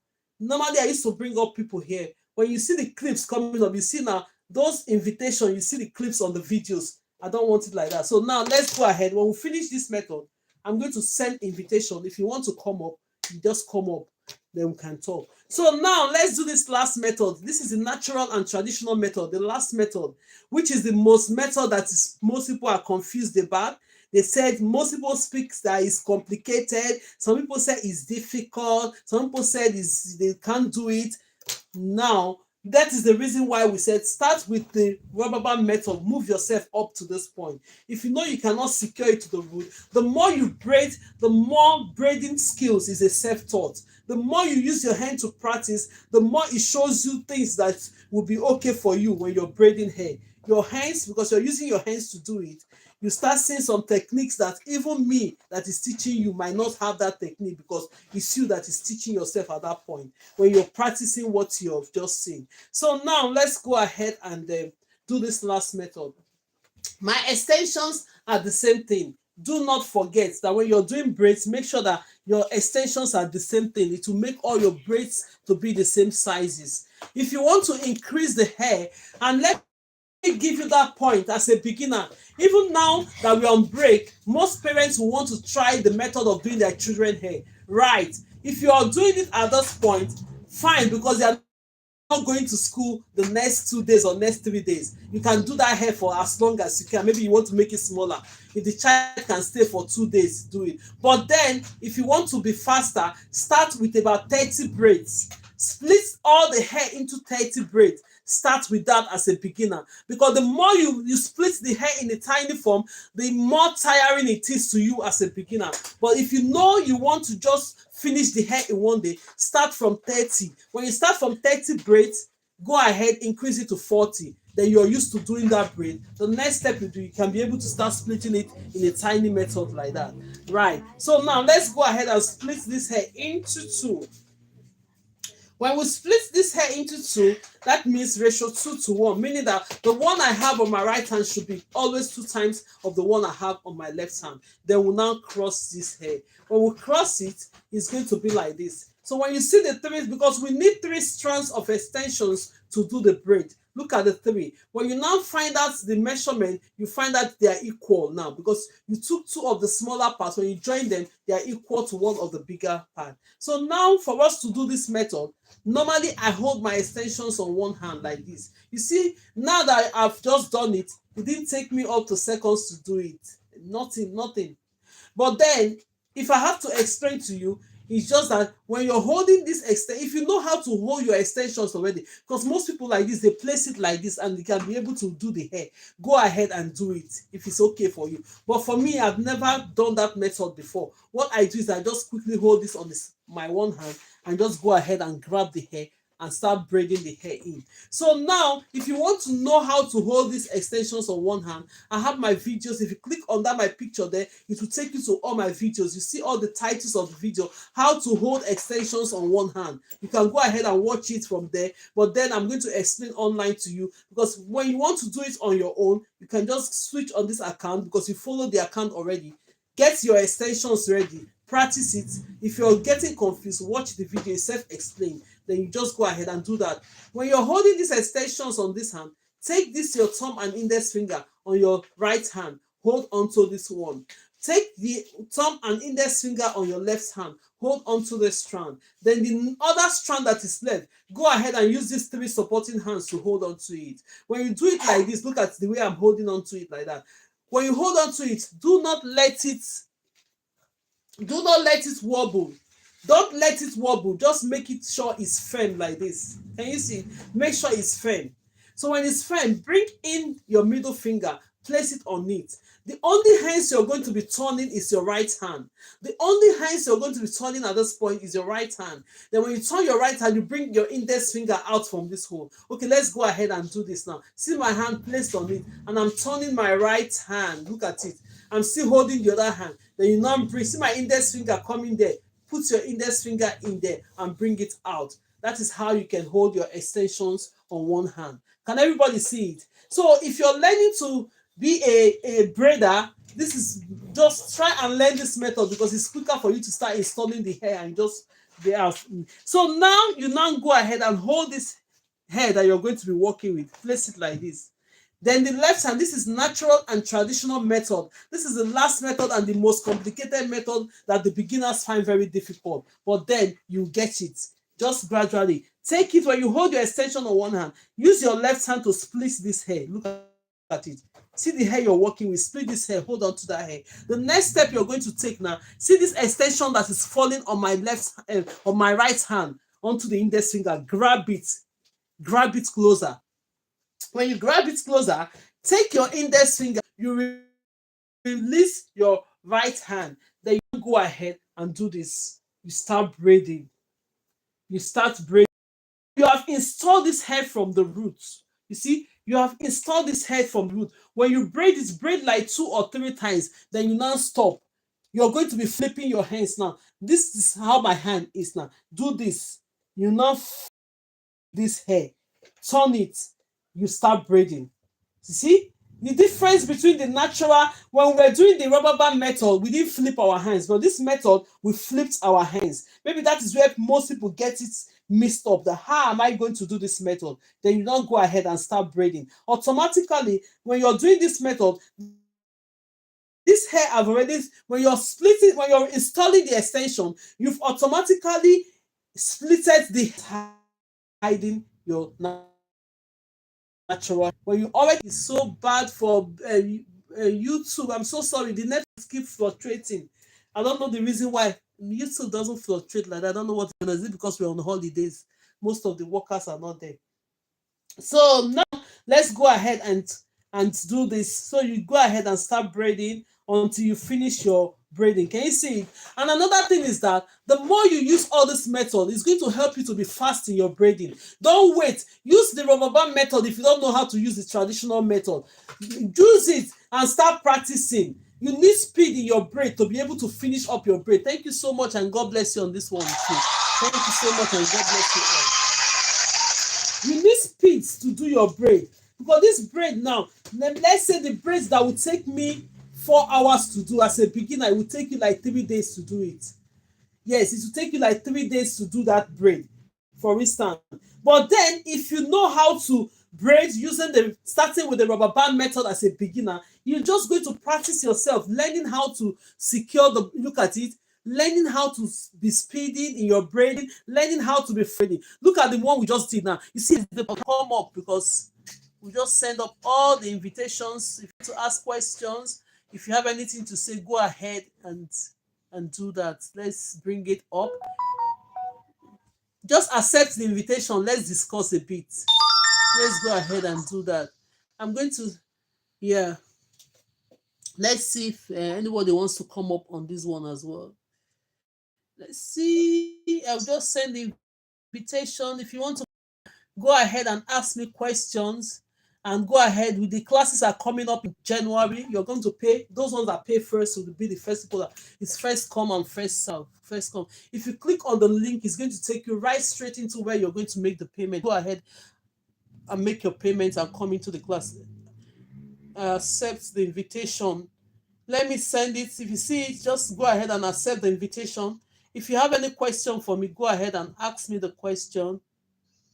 normally I used to bring up people here. When you see the clips coming up, you see now those invitations, you see the clips on the videos. I don't want it like that. So now let's go ahead. When we finish this method, I'm going to send invitation. If you want to come up, you just come up, then we can talk. So now let's do this last method. This is the natural and traditional method, the last method, which is the most method that is most people are confused about. They said most people speak that is complicated. Some people say it's difficult. Some people said they can't do it. Now, that is the reason why we said start with the rubber band method. Move yourself up to this point. If you know you cannot secure it to the root, the more you braid, the more braiding skills is a self-taught. The more you use your hand to practice, the more it shows you things that will be okay for you when you're braiding hair. your hands, because you're using your hands to do it, you start seeing some techniques that even me that is teaching you might not have that technique, because it's you that is teaching yourself at that point when you're practicing what you've just seen. So now let's go ahead and do this last method. My extensions are the same thing. Do not forget that when you're doing braids, make sure that your extensions are the same thing. It will make all your braids to be the same sizes. If you want to increase the hair, and let me give you that point as a beginner, even now that we're on break, most parents will want to try the method of doing their children hair, right? If you are doing it at this point, fine, because they are not going to school the next 2 days or next 3 days. You can do that hair for as long as you can. Maybe you want to make it smaller. If the child can stay for 2 days, do it. But then, if you want to be faster, start with about 30 braids. Split all the hair into 30 braids. Start with that as a beginner, because the more you split the hair in a tiny form, the more tiring it is to you as a beginner. But if you know you want to just finish the hair in one day, start from 30. When you start from 30 braids, go ahead, increase it to 40. Then you're used to doing that braid. The next step you do, you can be able to start splitting it in a tiny method like that. Right. So now let's go ahead and split this hair into two. When we split this hair into two, that means ratio 2 to 1, meaning that the one I have on my right hand should be always 2 times of the one I have on my left hand. Then we'll now cross this hair. When we cross it, it's going to be like this. So when you see the three, because we need 3 strands of extensions to do the braid. Look at the 3. When you now find out the measurement, you find that they are equal now, because you took 2 of the smaller parts. When you join them, they are equal to 1 of the bigger part. So now for us to do this method, normally I hold my extensions on one hand like this. You see, now that I've just done it, it didn't take me up to seconds to do it. Nothing. But then, if I have to explain to you, it's just that when you're holding this if you know how to hold your extensions already, because most people like this, they place it like this and they can be able to do the hair. Go ahead and do it if it's okay for you. But for me, I've never done that method before. What I do is I just quickly hold this on my one hand and just go ahead and grab the hair and start braiding the hair in. So now, if you want to know how to hold these extensions on one hand, I have my videos. If you click under my picture there, it will take you to all my videos. You see all the titles of the video, how to hold extensions on one hand. You can go ahead and watch it from there. But then I'm going to explain online to you, because when you want to do it on your own, you can just switch on this account, because you follow the account already. Get your extensions ready, practice it. If you're getting confused, watch the video, it's self-explained. Then you just go ahead and do that. When you're holding these extensions on this hand, take this your thumb and index finger on your right hand, hold onto this one. Take the thumb and index finger on your left hand, hold onto the strand. Then the other strand that is left, go ahead and use these 3 supporting hands to hold onto it. When you do it like this, look at the way I'm holding onto it like that. When you hold onto it, do not let it wobble. Don't let it wobble. Just make it sure it's firm like this. Can you see? Make sure it's firm. So when it's firm, bring in your middle finger, place it on it. The only hands you're going to be turning is your right hand. The only hands you're going to be turning at this point is your right hand. Then when you turn your right hand, you bring your index finger out from this hole. Okay, let's go ahead and do this now. See my hand placed on it, and I'm turning my right hand. Look at it. I'm still holding the other hand. Then you now bring, see my index finger coming there. Put your index finger in there and bring it out. That is how you can hold your extensions on one hand. Can everybody see it? So if you're learning to be a braider, this is, just try and learn this method, because it's quicker for you to start installing the hair and just be out. So now you now go ahead and hold this hair that you're going to be working with. Place it like this. Then the left hand, this is natural and traditional method. This is the last method and the most complicated method that the beginners find very difficult. But then you get it. Just gradually. Take it when you hold your extension on one hand. Use your left hand to split this hair. Look at it. See the hair you're working with. Split this hair. Hold on to that hair. The next step you're going to take now. See this extension that is falling on my on my right hand onto the index finger. Grab it. Grab it closer. When you grab it closer, take your index finger, you release your right hand, then you go ahead and do this. You start braiding. You start braiding. You have installed this hair from the roots. You see, you have installed this hair from root. When you braid it, braid like 2 or 3 times, then you now stop. You're going to be flipping your hands now. This is how my hand is now. Do this. You now this hair, turn it, you start braiding. You see the difference between the natural, when we're doing the rubber band method, we didn't flip our hands, but this method we flipped our hands. Maybe that is where most people get it mixed up, that how am I going to do this method? Then you don't go ahead and start braiding automatically. When you're doing this method, this hair have already, when you're splitting, when you're installing the extension, you've automatically splitted the hiding your natural. When you already, it's so bad for YouTube. I'm so sorry. The net keeps fluctuating. I don't know the reason why YouTube doesn't fluctuate like that. I don't know what is it, because we're on holidays. Most of the workers are not there. So now let's go ahead and do this. So you go ahead and start braiding until you finish your braiding. Can you see it? And another thing is that the more you use all this method, it's going to help you to be fast in your braiding. Don't wait. Use the rubber band method if you don't know how to use the traditional method. Use it and start practicing. You need speed in your braid to be able to finish up your braid. Thank you so much, and God bless you on this one too. Thank you so much, and God bless you all. You need speed to do your braid, because this braid now, let's say the braids that would take me 4 hours to do as a beginner, it will take you like 3 days to do it. Yes, it will take you like 3 days to do that braid, for instance. But then if you know how to braid using the starting with the rubber band method as a beginner, you're just going to practice yourself, learning how to secure the, look at it, learning how to be speeding in your braiding, learning how to be braiding. Look at the one we just did now. You see the come up because we just send up all the invitations. If you want to ask questions, if you have anything to say, go ahead and do that. Let's bring it up. Just accept the invitation. Let's discuss a bit. Let's go ahead and do that. I'm going to, yeah. Let's see if anybody wants to come up on this one as well. Let's see. I'll just send the invitation. If you want to go ahead and ask me questions, and go ahead with the classes are coming up in January. You're going to pay. Those ones that pay first will be the first people that it's first come and first serve. First come. If you click on the link, it's going to take you right straight into where you're going to make the payment. Go ahead and make your payments and come into the class. Accept the invitation. Let me send it. If you see it, just go ahead and accept the invitation. If you have any question for me, go ahead and ask me the question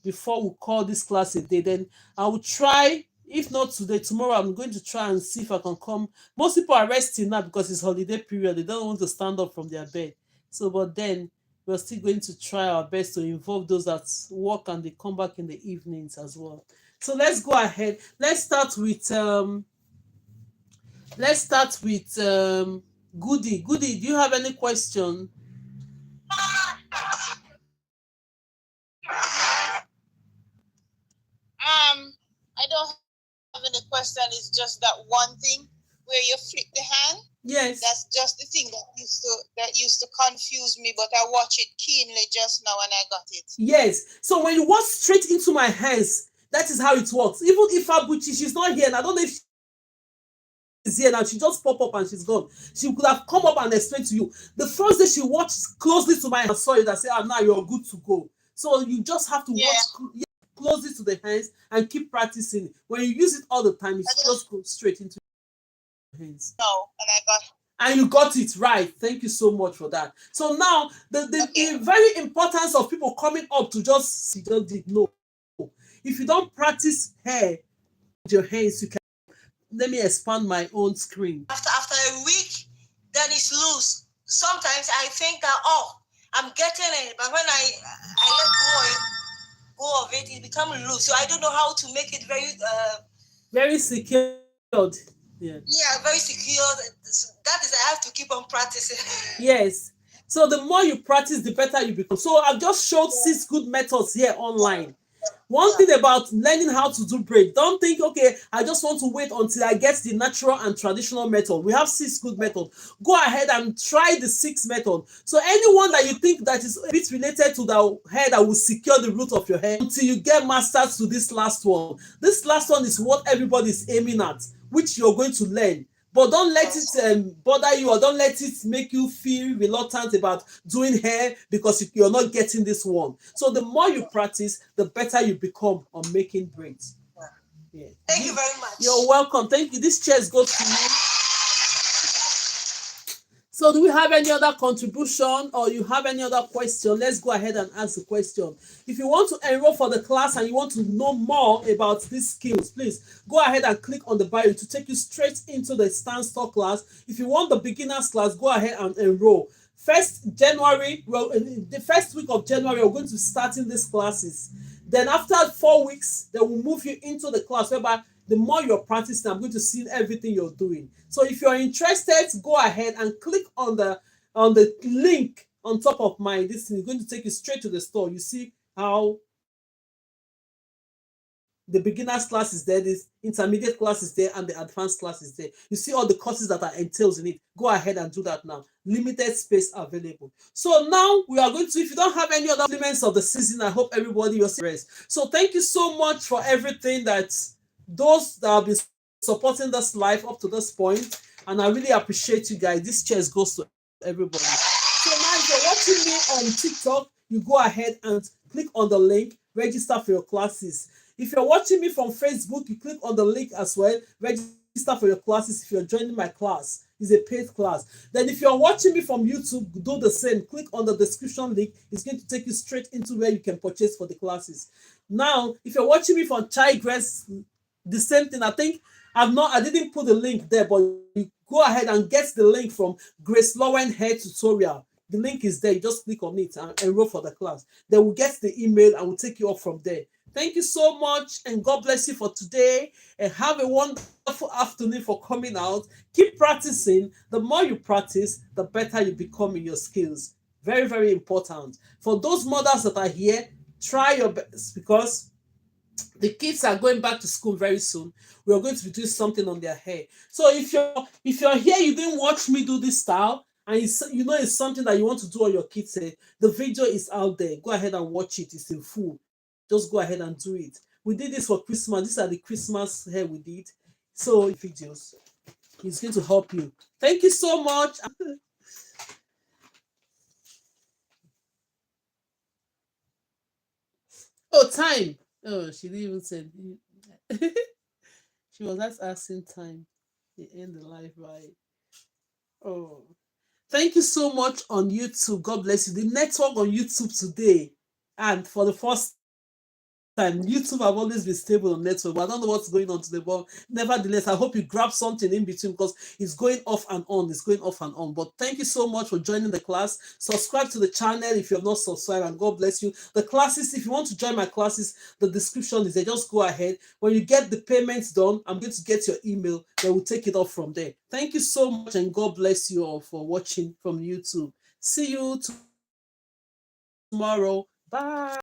before we call this class a day. Then I will try, if not today, tomorrow I'm going to try and see if I can come. Most people are resting now because it's holiday period. They don't want to stand up from their bed. So, but then we're still going to try our best to involve those that work and they come back in the evenings as well. So let's go ahead. Let's start with Goody. Goody, do you have any question? I don't have any question. It's just that one thing where you flip the hand. Yes. That's just the thing that used to confuse me, but I watched it keenly just now and I got it. Yes. So when you walk straight into my hands, that is how it works. Even if Abuchi, she's not here, and I don't know if she's here now, she just pop up and she's gone. She could have come up and explained to you. The first day she watched closely to my hands, saw it and said, "Ah, now you're good to go." So you just have to watch closely to the hands and keep practicing. When you use it all the time, it's just go straight into your hands. No, and I got. And you got it right. Thank you so much for that. So now the very importance of people coming up to just did know. If you don't practice hair with your hands, you can. Let me expand my own screen. After a week, then it's loose. Sometimes I think that I'm getting it, but when I let go of it, it becomes loose. So I don't know how to make it very secured. Yeah. Yeah, very secure. That is, I have to keep on practicing. Yes. So the more you practice, the better you become. So I've just showed 6 good methods here online. One Yeah. thing about learning how to do braid, don't think, okay, I just want to wait until I get the natural and traditional method. We have 6 good methods. Go ahead and try the 6th method. So anyone that you think that is a bit related to the hair that will secure the root of your hair until you get mastered to this last one. This last one is what everybody is aiming at, which you're going to learn. But don't let Yes. it bother you, or don't let it make you feel reluctant about doing hair because you're not getting this one. So the more you practice, the better you become on making braids. Yeah. Yeah. Thank you very much. You're welcome. Thank you. This chair goes to you. So do we have any other contribution, or you have any other question? Let's go ahead and ask the question. If you want to enroll for the class and you want to know more about these skills, please go ahead and click on the bio to take you straight into the standstill class. If you want the beginners class, go ahead and enroll. 1st January, well, the first week of January, we're going to be starting these classes. Then after 4 weeks, they will move you into the class whereby the more you're practicing, I'm going to see everything you're doing. So if you're interested, go ahead and click on the link on top of my this thing. It's going to take you straight to the store. You see how the beginners class is there, this intermediate class is there, and the advanced class is there. You see all the courses that are entails in it. Go ahead and do that now. Limited space available. So now we are going to, if you don't have any other elements of the season, I hope everybody you're rest. So thank you so much for everything that those that have been supporting this life up to this point, and I really appreciate you guys. This cheers goes to everybody. So now if you're watching me on TikTok, you go ahead and click on the link, register for your classes. If you're watching me from Facebook, you click on the link as well, register for your classes. If you're joining my class, it's a paid class. Then if you're watching me from YouTube, do the same. Click on the description link. It's going to take you straight into where you can purchase for the classes. Now, if you're watching me from Grace, the same thing. I think I didn't put the link there, but you go ahead and get the link from GraceLawendhair tutorial. The link is there. You just click on it and enroll for the class. Then we'll get the email and we'll take you up from there. Thank you so much, and God bless you for today. And have a wonderful afternoon for coming out. Keep practicing. The more you practice, the better you become in your skills. Very, very important. For those mothers that are here, try your best, because the kids are going back to school very soon. We are going to be doing something on their hair. So if you're here, you didn't watch me do this style, and you know it's something that you want to do on your kids' hair, the video is out there. Go ahead and watch it. It's in full. Just go ahead and do it. We did this for Christmas. These are the Christmas hair we did. So videos, it's going to help you. Thank you so much. Oh, time. Oh, she didn't even say. She was just asking time. They end the live by. Oh, thank you so much on YouTube. God bless you. The network on YouTube today, and for the first time, YouTube have always been stable on network, but I don't know what's going on today. But nevertheless, I hope you grab something in between, because it's going off and on. It's going off and on. But thank you so much for joining the class. Subscribe to the channel if you have not subscribed, and God bless you. The classes, if you want to join my classes, the description is there. Just go ahead. When you get the payments done, I'm going to get your email. Then we'll take it off from there. Thank you so much, and God bless you all for watching from YouTube. See you tomorrow. Bye.